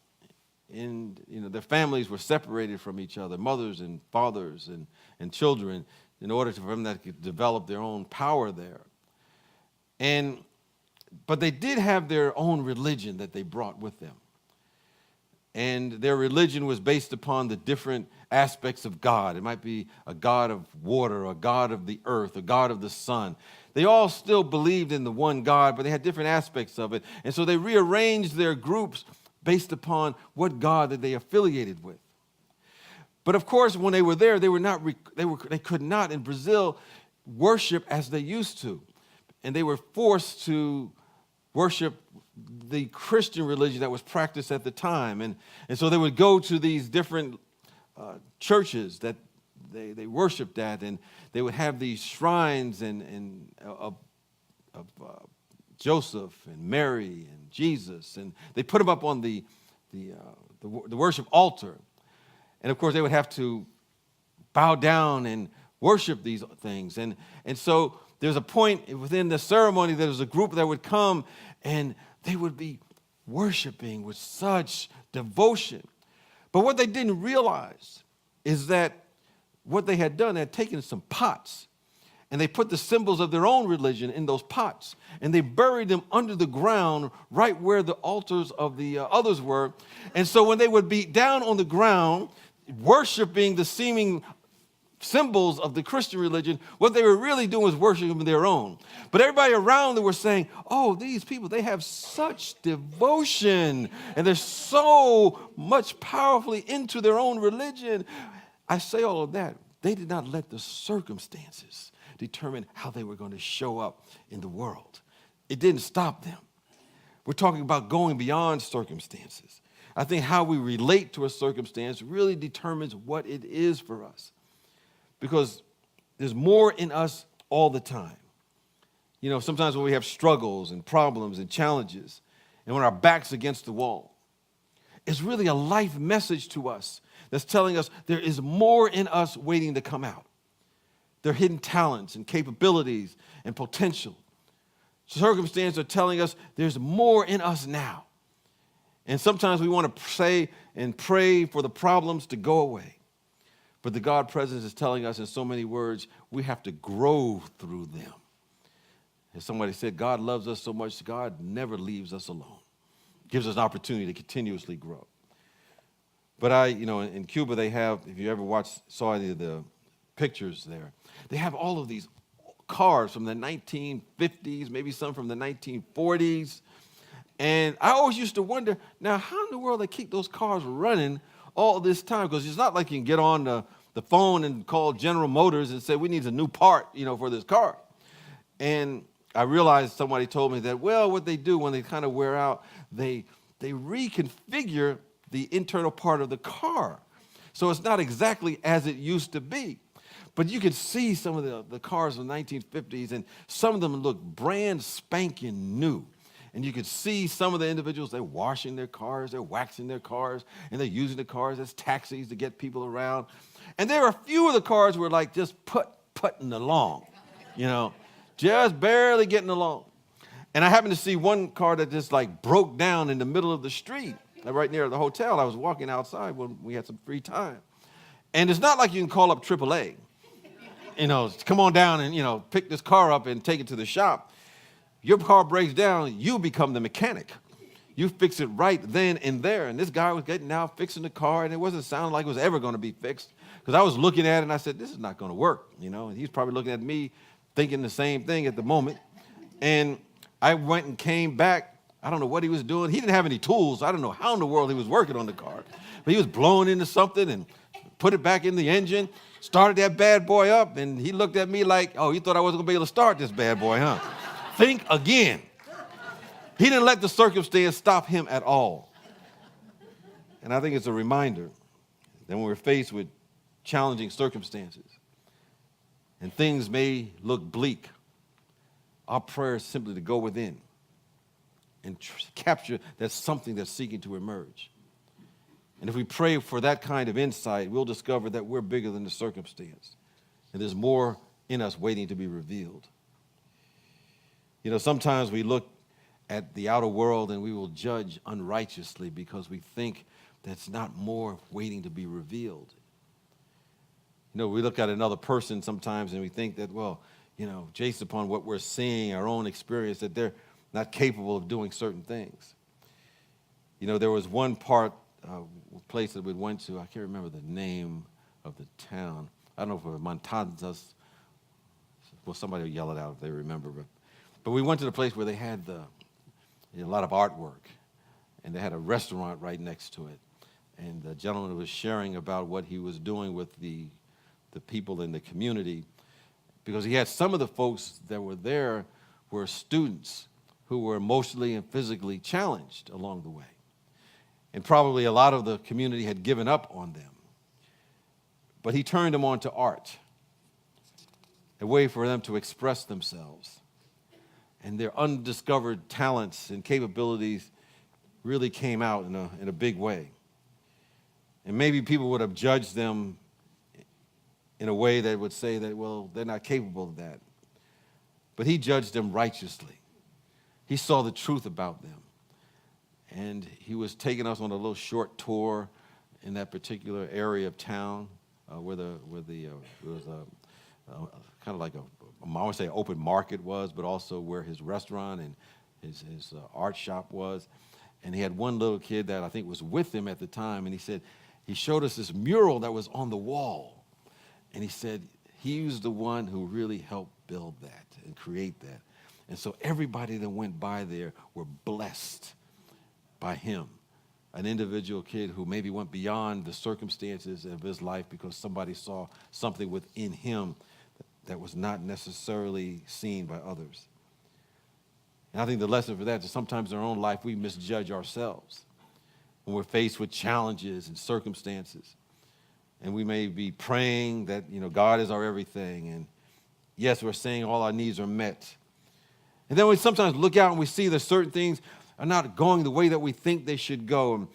and their families were separated from each other, mothers and fathers and children, in order for them to develop their own power there. But they did have their own religion that they brought with them. And their religion was based upon the different aspects of God. It might be a God of water, a God of the earth, a God of the sun. They all still believed in the one God, but they had different aspects of it. And so they rearranged their groups based upon what God that they affiliated with. But of course, when they were there, they could not in Brazil worship as they used to. And they were forced to worship the Christian religion that was practiced at the time. And so they would go to these different churches that they worshiped at, and they would have these shrines of Joseph and Mary and Jesus, and they put them up on the worship altar. And of course, they would have to bow down and worship these things. And so there's a point within the ceremony, there was a group that would come, and they would be worshiping with such devotion. But what they didn't realize is that what they had done, they had taken some pots, and they put the symbols of their own religion in those pots, and they buried them under the ground right where the altars of the others were. And so when they would be down on the ground worshiping the seeming symbols of the Christian religion, what they were really doing was worshiping their own. But everybody around them were saying, oh, these people, they have such devotion, and they're so much powerfully into their own religion. I say all of that. They did not let the circumstances determine how they were going to show up in the world. It didn't stop them. We're talking about going beyond circumstances. I think how we relate to a circumstance really determines what it is for us, because there's more in us all the time. You know, sometimes when we have struggles and problems and challenges, and when our back's against the wall, it's really a life message to us that's telling us there is more in us waiting to come out. There are hidden talents and capabilities and potential. Circumstances are telling us there's more in us now. And sometimes we want to say and pray for the problems to go away. But the God presence is telling us in so many words, we have to grow through them. As somebody said, God loves us so much, God never leaves us alone. Gives us an opportunity to continuously grow. But in Cuba, they have, if you ever saw any of the pictures there, they have all of these cars from the 1950s, maybe some from the 1940s. And I always used to wonder, now, how in the world they keep those cars running all this time? Because it's not like you can get on the phone and call General Motors and say, we need a new part, for this car. And I realized somebody told me that, well, what they do when they kind of wear out, they reconfigure the internal part of the car. So it's not exactly as it used to be. But you can see some of the cars in the 1950s, and some of them look brand spanking new. And you could see some of the individuals, they're washing their cars, they're waxing their cars, and they're using the cars as taxis to get people around. And there are a few of the cars were like just putting along, just barely getting along. And I happened to see one car that just like broke down in the middle of the street, right near the hotel. I was walking outside when we had some free time. And it's not like you can call up AAA, come on down and, pick this car up and take it to the shop. Your car breaks down, you become the mechanic. You fix it right then and there. And this guy was getting out, fixing the car, and it wasn't sounding like it was ever going to be fixed. Because I was looking at it, and I said, this is not going to work, And he's probably looking at me, thinking the same thing at the moment. And I went and came back. I don't know what he was doing. He didn't have any tools. I don't know how in the world he was working on the car. But he was blowing into something and put it back in the engine, started that bad boy up, and he looked at me like, oh, you thought I wasn't going to be able to start this bad boy, huh? Think again. He didn't let the circumstance stop him at all. And I think it's a reminder that when we're faced with challenging circumstances and things may look bleak, our prayer is simply to go within and capture that something that's seeking to emerge. And if we pray for that kind of insight, we'll discover that we're bigger than the circumstance, and there's more in us waiting to be revealed. Sometimes we look at the outer world and we will judge unrighteously because we think that's not more waiting to be revealed. We look at another person sometimes and we think that, based upon what we're seeing, our own experience, that they're not capable of doing certain things. There was one place that we went to, I can't remember the name of the town. I don't know if it was Montanzas. Well, somebody will yell it out if they remember. But we went to the place where they had a lot of artwork. and they had a restaurant right next to it. And the gentleman was sharing about what he was doing with the people in the community, because he had some of the folks that were there were students who were emotionally and physically challenged along the way. And probably a lot of the community had given up on them. But he turned them on to art, a way for them to express themselves. And their undiscovered talents and capabilities really came out in a big way. And maybe people would have judged them in a way that would say that, well, they're not capable of that. But he judged them righteously. He saw the truth about them. And he was taking us on a little short tour in that particular area of town where it was kind of like I would say open market was, but also where his restaurant and his art shop was. And he had one little kid that I think was with him at the time, and he said, he showed us this mural that was on the wall. And he said he was the one who really helped build that and create that. And so everybody that went by there were blessed by him, an individual kid who maybe went beyond the circumstances of his life because somebody saw something within him that was not necessarily seen by others. And I think the lesson for that is sometimes in our own life we misjudge ourselves when we're faced with challenges and circumstances. And we may be praying that, God is our everything. And yes, we're saying all our needs are met. And then we sometimes look out and we see that certain things are not going the way that we think they should go. And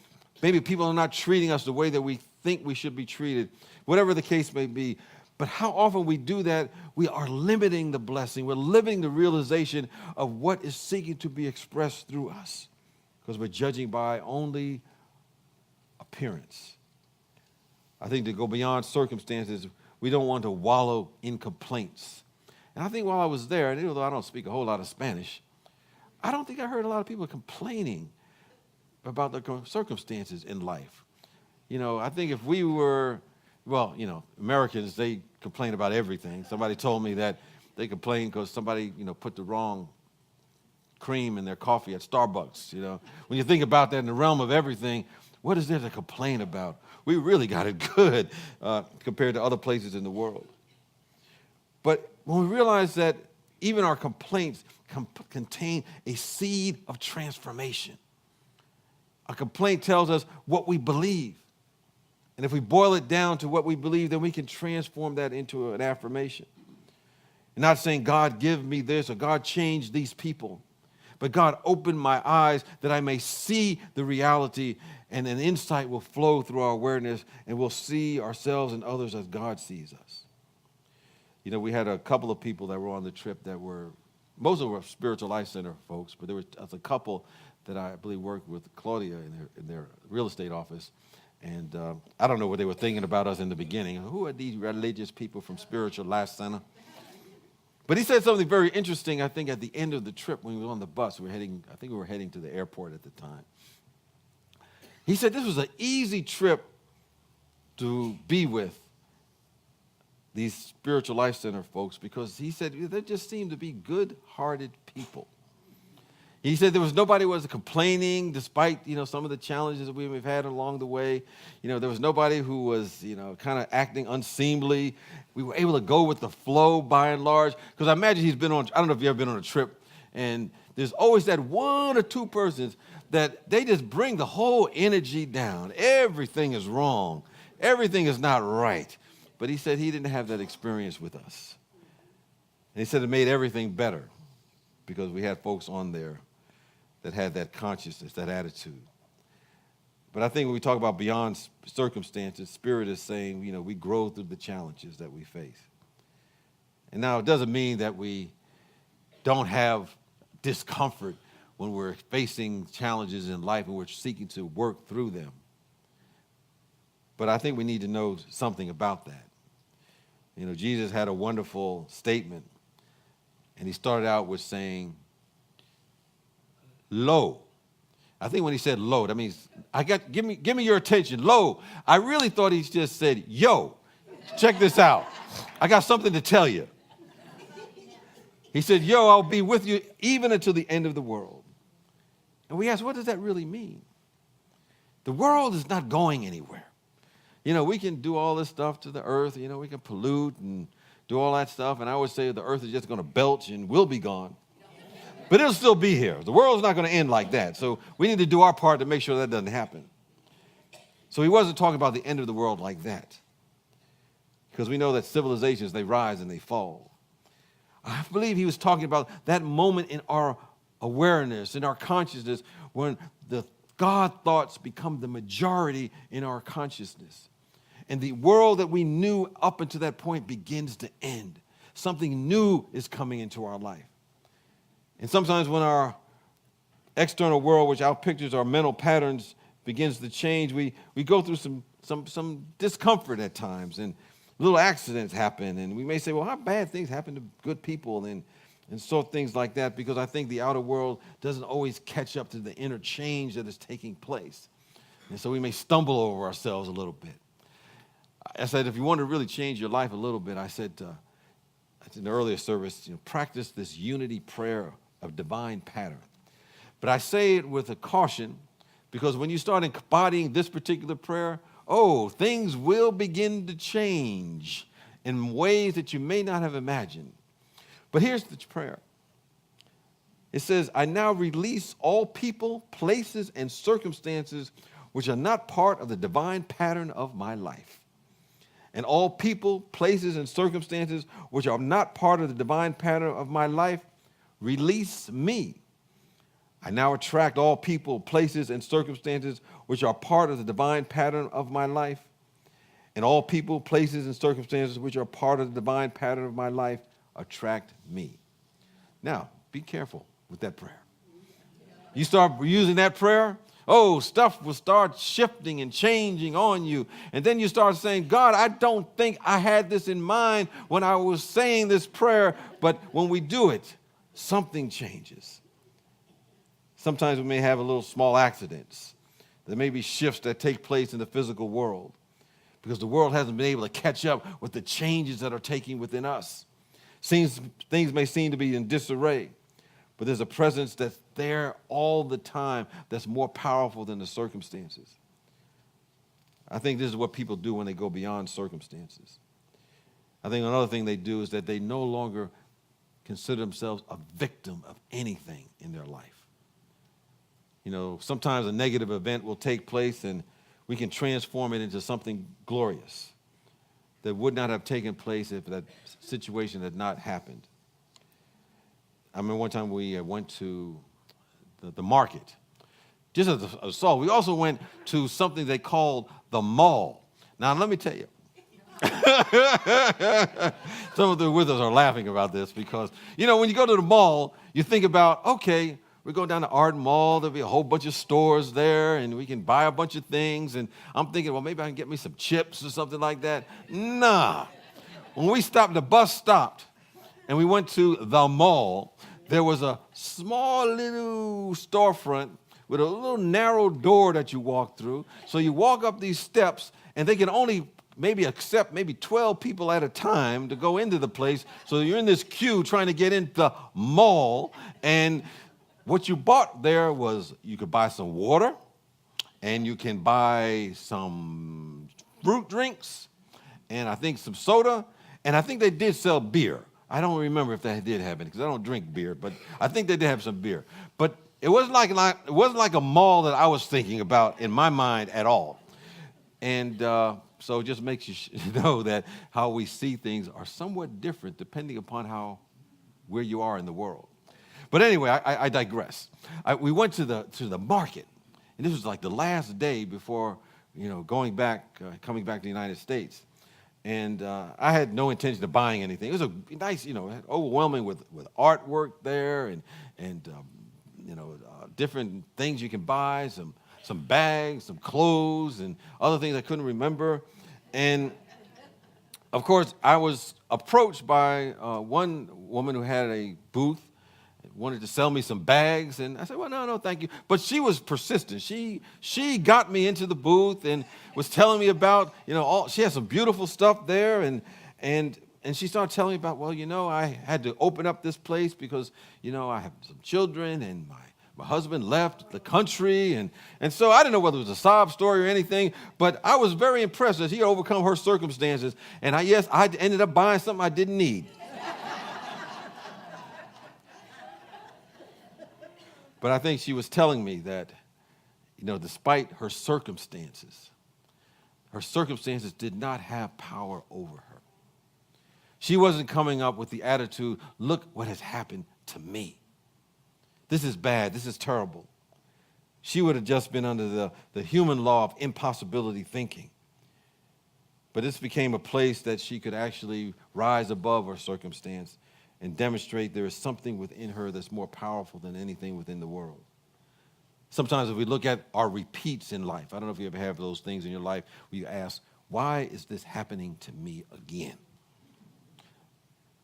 maybe people are not treating us the way that we think we should be treated, whatever the case may be. But how often we do that, we are limiting the blessing. We're limiting the realization of what is seeking to be expressed through us because we're judging by only appearance. I think to go beyond circumstances, we don't want to wallow in complaints. And I think while I was there, and even though I don't speak a whole lot of Spanish, I don't think I heard a lot of people complaining about the circumstances in life. I think if we were, Americans, they complain about everything. Somebody told me that they complain because somebody, put the wrong cream in their coffee at Starbucks. When you think about that in the realm of everything, what is there to complain about? We really got it good compared to other places in the world. But when we realize that even our complaints contain a seed of transformation. A complaint tells us what we believe. And if we boil it down to what we believe, then we can transform that into an affirmation. And not saying, God, give me this, or God, change these people. But God, open my eyes that I may see the reality, and an insight will flow through our awareness, and we'll see ourselves and others as God sees us. We had a couple of people that were on the trip that were, most of them were Spiritual Life Center folks, but there was a couple that I believe worked with Claudia in their real estate office. And I don't know what they were thinking about us in the beginning. Who are these religious people from Spiritual Life Center? But he said something very interesting, I think, at the end of the trip when we were on the bus. I think we were heading to the airport at the time. He said this was an easy trip to be with these Spiritual Life Center folks because he said they just seemed to be good-hearted people. He said there was nobody who was complaining despite, some of the challenges that we've had along the way. There was nobody who was, kind of acting unseemly. We were able to go with the flow by and large. Because I imagine he's been on, I don't know if you've ever been on a trip, and there's always that one or two persons that they just bring the whole energy down. Everything is wrong. Everything is not right. But he said he didn't have that experience with us. And he said it made everything better because we had folks on there that had that consciousness, that attitude. But I think when we talk about beyond circumstances, Spirit is saying, we grow through the challenges that we face. And now it doesn't mean that we don't have discomfort when we're facing challenges in life and we're seeking to work through them. But I think we need to know something about that. Jesus had a wonderful statement, and he started out with saying, lo. I think when he said lo, that means give me your attention. Lo. I really thought he just said, yo, check this out. I got something to tell you. He said, yo, I'll be with you even until the end of the world. And we asked, what does that really mean? the world is not going anywhere. You know, we can do all this stuff to the earth. You know, we can pollute and do all that stuff. And I always say the earth is just going to belch and we'll be gone. But it'll still be here. The world's not going to end like that. So we need to do our part to make sure that doesn't happen. So he wasn't talking about the end of the world like that. Because we know that civilizations, they rise and they fall. I believe he was talking about that moment in our awareness, in our consciousness, when the God thoughts become the majority in our consciousness. And the world that we knew up until that point begins to end. Something new is coming into our life. And sometimes when our external world, which outpictures our mental patterns, begins to change, we go through some discomfort at times, and little accidents happen, and we may say, well, how bad things happen to good people, and so things like that, because I think the outer world doesn't always catch up to the inner change that is taking place. And so we may stumble over ourselves a little bit. I said, if you want to really change your life a little bit, I said in the earlier service, practice this unity prayer of divine pattern. But I say it with a caution, because when you start embodying this particular prayer, things will begin to change in ways that you may not have imagined. But here's the prayer. It says, I now release all people, places, and circumstances which are not part of the divine pattern of my life. And all people, places, and circumstances which are not part of the divine pattern of my life, release me. I now attract all people, places, and circumstances which are part of the divine pattern of my life. And all people, places, and circumstances which are part of the divine pattern of my life attract me. Now, be careful with that prayer. You start using that prayer, stuff will start shifting and changing on you. And then you start saying, God, I don't think I had this in mind when I was saying this prayer, but when we do it, something changes. Sometimes we may have a little small accidents. There may be shifts that take place in the physical world because the world hasn't been able to catch up with the changes that are taking within us. Things may seem to be in disarray, but there's a presence that's there all the time that's more powerful than the circumstances. I think this is what people do when they go beyond circumstances. I think another thing they do is that they no longer consider themselves a victim of anything in their life. Sometimes a negative event will take place and we can transform it into something glorious that would not have taken place if that situation had not happened. I remember one time we went to the market. Just as a assault. We also went to something they called the mall. Now, let me tell you. Some of the with us are laughing about this because, when you go to the mall, you think about, okay, we go down to Art Mall, there'll be a whole bunch of stores there, and we can buy a bunch of things. And I'm thinking, well, maybe I can get me some chips or something like that. Nah. When we stopped, the bus stopped, and we went to the mall, there was a small little storefront with a little narrow door that you walk through. So you walk up these steps, and they can only maybe accept 12 people at a time to go into the place. So you're in this queue trying to get into the mall, and what you bought there was you could buy some water, and you can buy some fruit drinks, and I think some soda, and I think they did sell beer. I don't remember if they did have any because I don't drink beer, but I think they did have some beer. But it wasn't like a mall that I was thinking about in my mind at all. And so it just makes you know that how we see things are somewhat different depending upon where you are in the world. But anyway, I digress. We went to the market, and this was like the last day before, coming back to the United States. And I had no intention of buying anything. It was a nice, overwhelming with artwork there and different things you can buy, some bags, some clothes, and other things I couldn't remember. And of course, I was approached by one woman who had a booth, wanted to sell me some bags, and I said, well, no, thank you. But she was persistent. She got me into the booth and was telling me about, she had some beautiful stuff there, and she started telling me about, well, I had to open up this place because, I have some children, and My husband left the country, and so I didn't know whether it was a sob story or anything, but I was very impressed as he had overcome her circumstances, and I ended up buying something I didn't need. But I think she was telling me that, despite her circumstances did not have power over her. She wasn't coming up with the attitude, look what has happened to me. This is bad. This is terrible. She would have just been under the human law of impossibility thinking. But this became a place that she could actually rise above her circumstance and demonstrate there is something within her that's more powerful than anything within the world. Sometimes if we look at our repeats in life, I don't know if you ever have those things in your life where you ask, why is this happening to me again?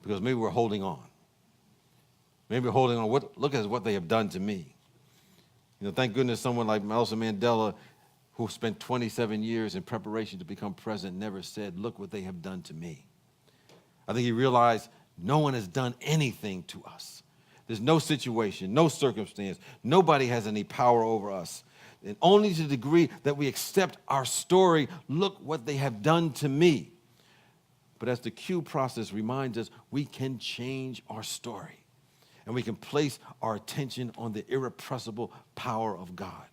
Because maybe we're holding on. Maybe we're holding on. Look at what they have done to me. Thank goodness someone like Nelson Mandela, who spent 27 years in preparation to become president, never said, look what they have done to me. I think he realized no one has done anything to us. There's no situation, no circumstance. Nobody has any power over us. And only to the degree that we accept our story, look what they have done to me. But as the Q process reminds us, we can change our story. And we can place our attention on the irrepressible power of God.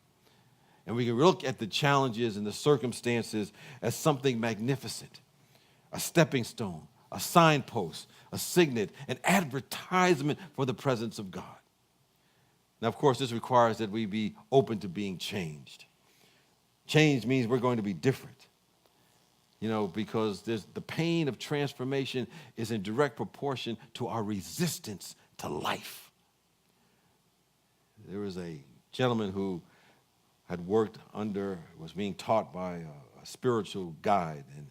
And we can look at the challenges and the circumstances as something magnificent, a stepping stone, a signpost, a signet, an advertisement for the presence of God. Now, of course, this requires that we be open to being changed. Change means we're going to be different. Because the pain of transformation is in direct proportion to our resistance to life. There was a gentleman who had was being taught by a spiritual guide, and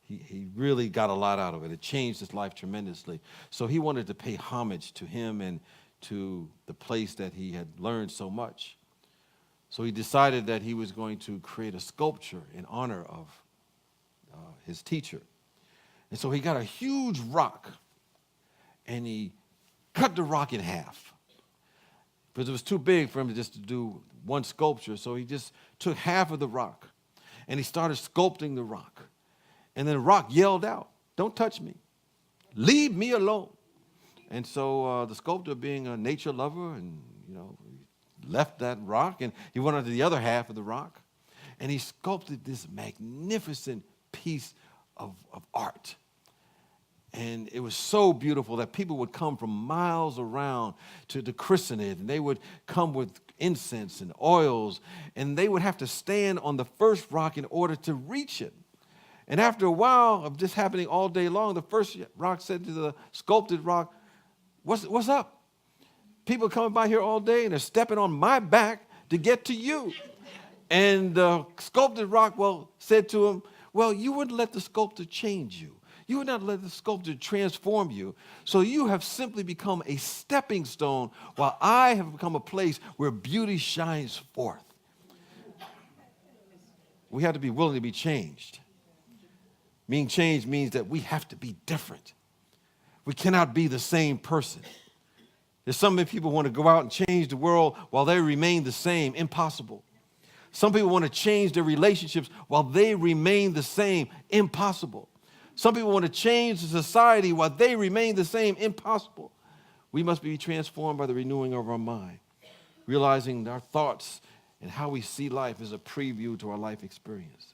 he really got a lot out of it. It changed his life tremendously. So he wanted to pay homage to him and to the place that he had learned so much. So he decided that he was going to create a sculpture in honor of his teacher. And so he got a huge rock, and he cut the rock in half because it was too big for him to do one sculpture. So he just took half of the rock, and he started sculpting the rock. And then the rock yelled out, "Don't touch me. Leave me alone." And so the sculptor, being a nature lover, and left that rock, and he went on to the other half of the rock, and he sculpted this magnificent piece of art. And it was so beautiful that people would come from miles around to christen it, and they would come with incense and oils, and they would have to stand on the first rock in order to reach it. And after a while of this happening all day long, the first rock said to the sculpted rock, what's up? People coming by here all day, and they're stepping on my back to get to you. And the sculpted rock, said to him, you wouldn't let the sculptor change you. You would not let the sculptor transform you. So you have simply become a stepping stone, while I have become a place where beauty shines forth. We have to be willing to be changed. Being changed means that we have to be different. We cannot be the same person. There's so many people who want to go out and change the world while they remain the same. Impossible. Some people want to change their relationships while they remain the same. Impossible. Some people want to change the society while they remain the same. Impossible. We must be transformed by the renewing of our mind, realizing our thoughts and how we see life is a preview to our life experiences.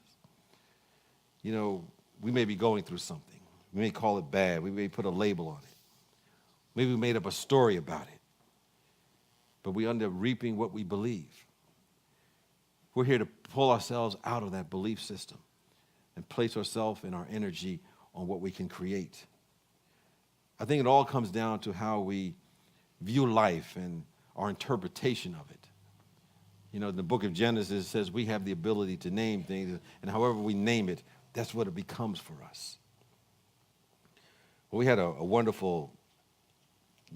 We may be going through something. We may call it bad. We may put a label on it. Maybe we made up a story about it. But we end up reaping what we believe. We're here to pull ourselves out of that belief system and place ourselves and our energy on what we can create. I think it all comes down to how we view life and our interpretation of it. In the book of Genesis, it says we have the ability to name things, and however we name it, that's what it becomes for us. Well, we had a wonderful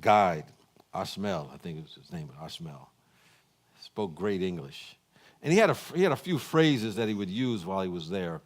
guide, Ashmel, I think it was his name, Ashmel. Spoke great English. And he had a few phrases that he would use while he was there.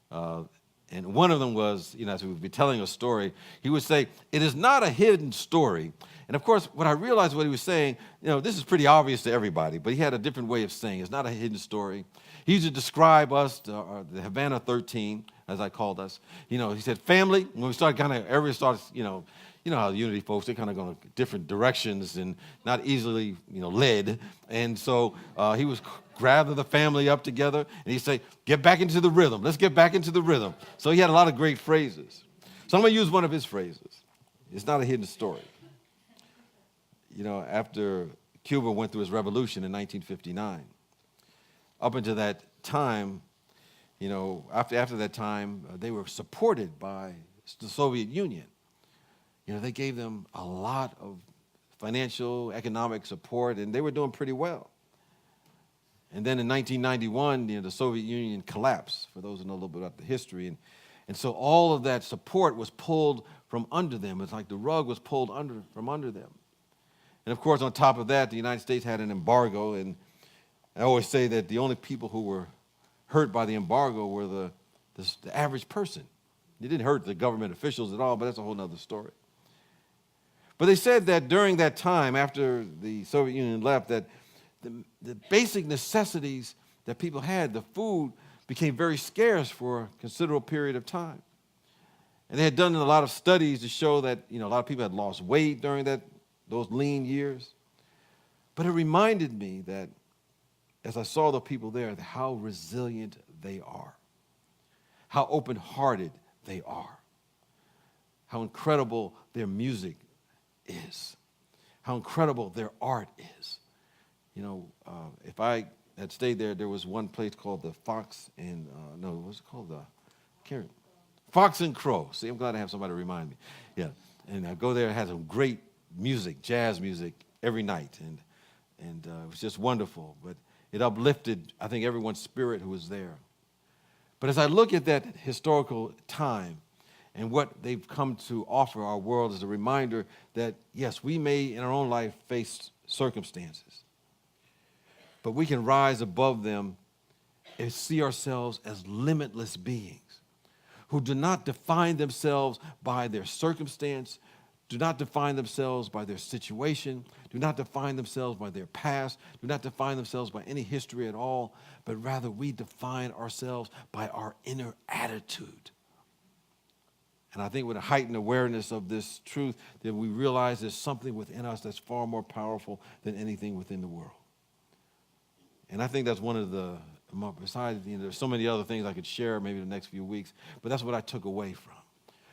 And one of them was, as we would be telling a story, he would say, "It is not a hidden story. And of course, what I realized what he was saying, this is pretty obvious to everybody, but he had a different way of saying it. It's not a hidden story. He used to describe us, the Havana 13, as I called us. He said, family, when we started everybody starts, you know how Unity folks, they kind of go different directions and not easily, led. And so he was gather the family up together, and he'd say, get back into the rhythm. Let's get back into the rhythm. So he had a lot of great phrases. So I'm going to use one of his phrases. It's not a hidden story. After Cuba went through its revolution in 1959, up until that time, after that time, they were supported by the Soviet Union. They gave them a lot of financial, economic support, and they were doing pretty well. And then in 1991, the Soviet Union collapsed, for those who know a little bit about the history. And so all of that support was pulled from under them. It's like the rug was pulled from under them. And of course, on top of that, the United States had an embargo. And I always say that the only people who were hurt by the embargo were the average person. It didn't hurt the government officials at all, but that's a whole other story. But they said that during that time, after the Soviet Union left, that the basic necessities that people had, the food, became very scarce for a considerable period of time. And they had done a lot of studies to show that, a lot of people had lost weight during those lean years. But it reminded me that, as I saw the people there, how resilient they are, how open-hearted they are, how incredible their music is, how incredible their art is. If I had stayed there was one place called the Fox and, what's it called? Fox and Crow. See, I'm glad I have somebody to remind me. Yeah, and I go there, it had some great music, jazz music, every night, and it was just wonderful. But it uplifted, I think, everyone's spirit who was there. But as I look at that historical time and what they've come to offer our world as a reminder that, yes, we may in our own life face circumstances, but we can rise above them and see ourselves as limitless beings who do not define themselves by their circumstance, do not define themselves by their situation, do not define themselves by their past, do not define themselves by any history at all, but rather we define ourselves by our inner attitude. And I think with a heightened awareness of this truth, that we realize there's something within us that's far more powerful than anything within the world. And I think that's one of besides, there's so many other things I could share maybe the next few weeks, but that's what I took away from.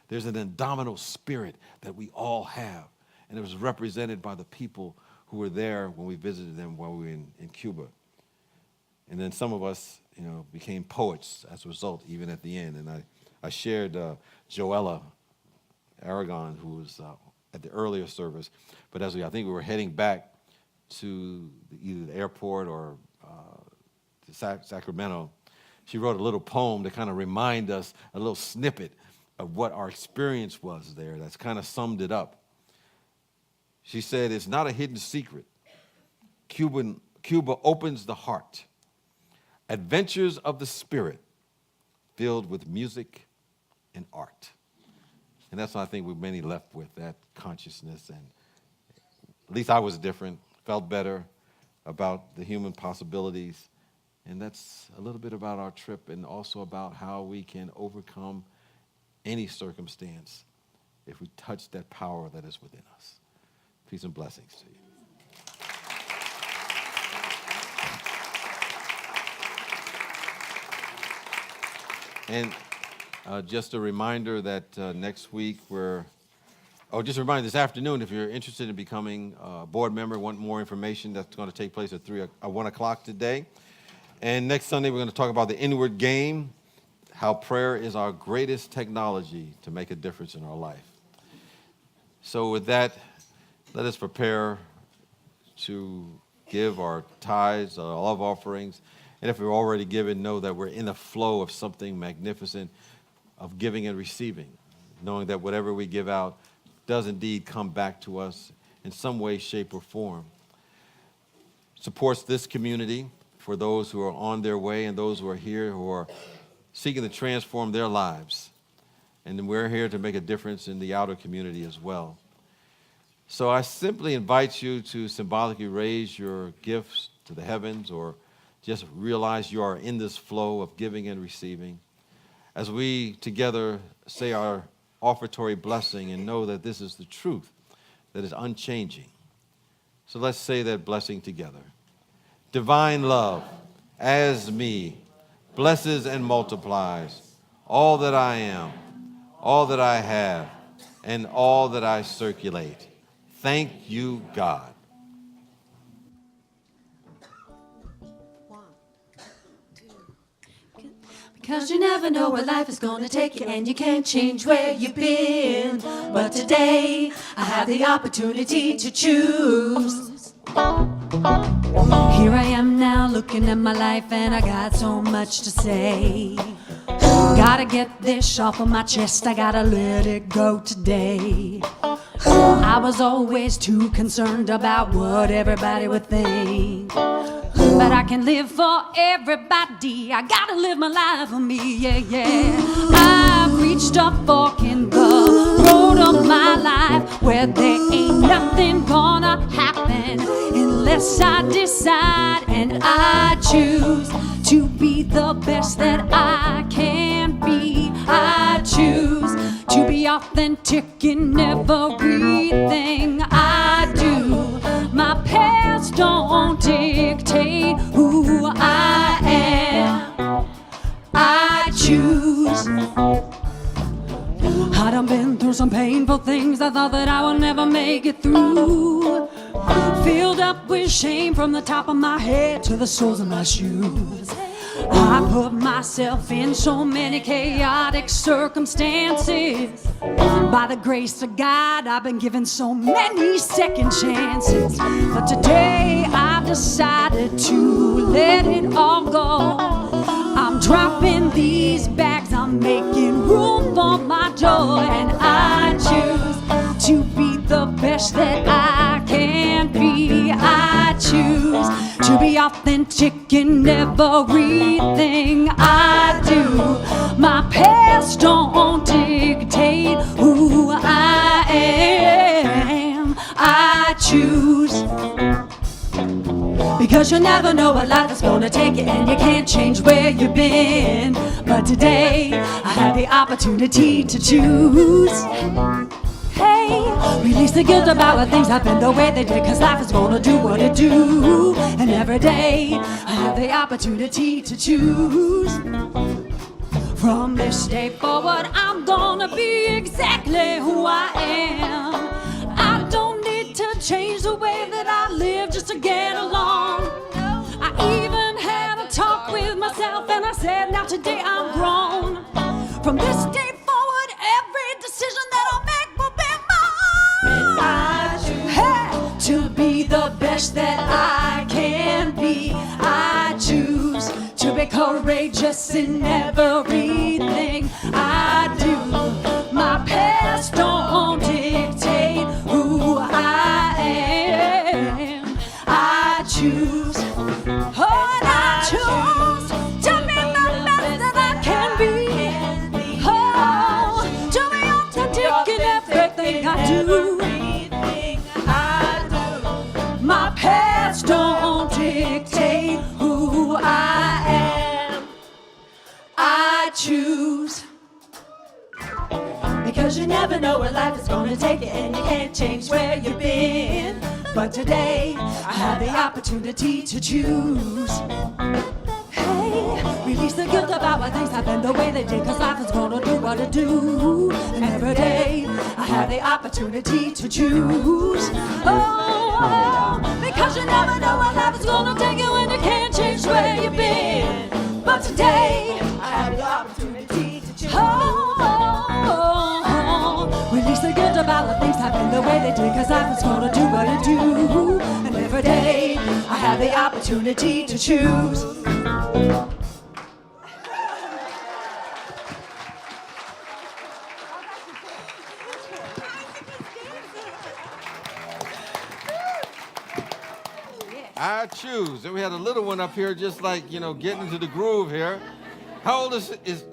There's an indomitable spirit that we all have, and it was represented by the people who were there when we visited them while we were in Cuba. And then some of us, became poets as a result, even at the end. And I shared Joella Aragon, who was at the earlier service, but I think we were heading back to either the airport or to Sacramento, she wrote a little poem to kind of remind us, a little snippet of what our experience was there that's kind of summed it up. She said, it's not a hidden secret. Cuba opens the heart. Adventures of the spirit filled with music and art. And that's what I think we're many left with, that consciousness. And at least I was different, felt better about the human possibilities. And that's a little bit about our trip and also about how we can overcome any circumstance if we touch that power that is within us. Peace and blessings to you. And just a reminder that next week just a reminder, this afternoon, if you're interested in becoming a board member, want more information, that's going to take place at 1 o'clock today. And next Sunday, we're going to talk about the inward game, how prayer is our greatest technology to make a difference in our life. So with that, let us prepare to give our tithes, our love offerings. And if we're already given, know that we're in a flow of something magnificent, of giving and receiving, knowing that whatever we give out does indeed come back to us in some way, shape, or form. Supports this community for those who are on their way and those who are here who are seeking to transform their lives. And then we're here to make a difference in the outer community as well. So I simply invite you to symbolically raise your gifts to the heavens, or just realize you are in this flow of giving and receiving, as we together say our offertory blessing and know that this is the truth that is unchanging. So let's say that blessing together. Divine love, as me, blesses and multiplies all that I am, all that I have, and all that I circulate. Thank you, God. Because you never know where life is gonna take you, and you can't change where you've been. But today, I have the opportunity to choose. Here I am now looking at my life, and I got so much to say. Gotta get this off of my chest, I gotta let it go today. I was always too concerned about what everybody would think. But I can live for everybody, I gotta live my life for me, yeah, yeah. I've reached a fork in the road of my life, where there ain't nothing gonna happen unless I decide and I choose to be the best that I can be. I choose to be authentic in everything I do. My past don't dictate who I am. I choose. I done been through some painful things, I thought that I would never make it through. Filled up with shame from the top of my head to the soles of my shoes. I put myself in so many chaotic circumstances. By the grace of God, I've been given so many second chances. But today I've decided to let it all go. I'm dropping these bags, I'm making room for my joy, and I choose to be the best that I can be. I choose to be authentic in everything I do. My past don't dictate who I am. I choose. Because you never know what life is gonna take you, and you can't change where you've been. But today, I have the opportunity to choose. Hey, release the guilt about what things happen the way they did, cause life is gonna do what it do. And every day, I have the opportunity to choose. From this day forward, I'm gonna be exactly who I am. I don't need to change the way that I live just to get along. I even had a talk with myself, and I said, now today I'm grown. From this day forward, every decision that I'll make will be mine. I choose to be the best that I can be. I choose to be courageous in everything I do. My past don't dictate who I am. I choose, oh, and I choose to be the best that I can be. Oh, to be authentic in everything I do. My past don't dictate who I am. I choose. Because you never know where life is gonna take you, and you can't change where you've been. But today, I have the opportunity to choose. Hey, release the guilt about why things happen the way they did, cause life is gonna do what it do. And every day, I have the opportunity to choose. Oh, because you never know what life is gonna take you, and you can't change where you've been. But today, I have the opportunity to choose. Release the guilt about the things happen the way they did, cause life is gonna do what it do. And every day, I have the opportunity to choose. I choose. And we had a little one up here just like, getting into the groove here. How old is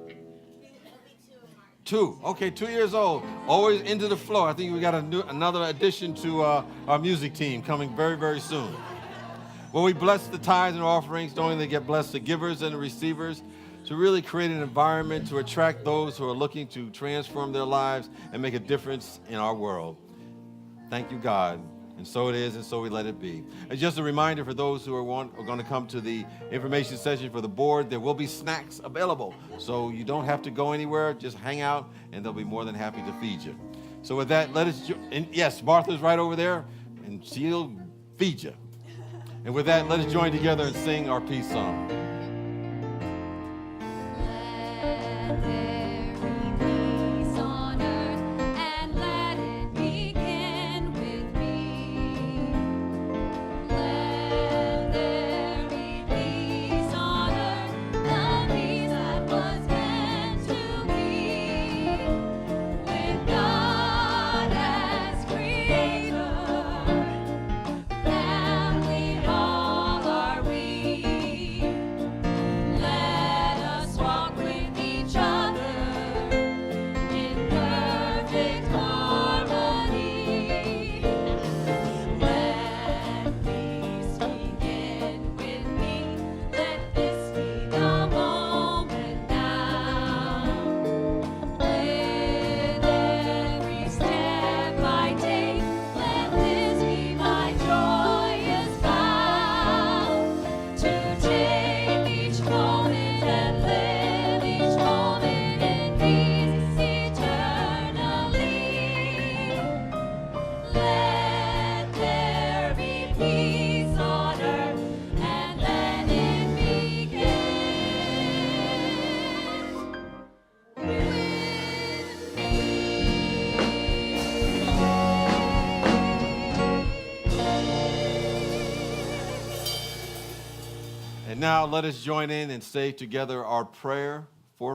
2. Okay, 2 years old. Always into the flow. I think we got another addition to our music team coming very, very soon. Well, we bless the tithes and offerings, knowing they get blessed the givers and the receivers, to really create an environment to attract those who are looking to transform their lives and make a difference in our world. Thank you, God. And so it is, and so we let it be. And just a reminder for those who are going to come to the information session for the board, there will be snacks available. So you don't have to go anywhere. Just hang out, and they'll be more than happy to feed you. So with that, and yes, Martha's right over there, and she'll feed you. And with that, let us join together and sing our peace song. Let there be peace on earth, and let it begin with me. Let there be peace on earth, the peace that was meant to be. With God as creator, family all are we. Let us walk with each other in perfect harmony. Let peace begin with me. Let this be the moment now. With every step I take, let this be my joyous vow. To take each moment and live each moment in peace eternally. Let there be peace on earth, and let it begin with And now let us join in and say together our prayer.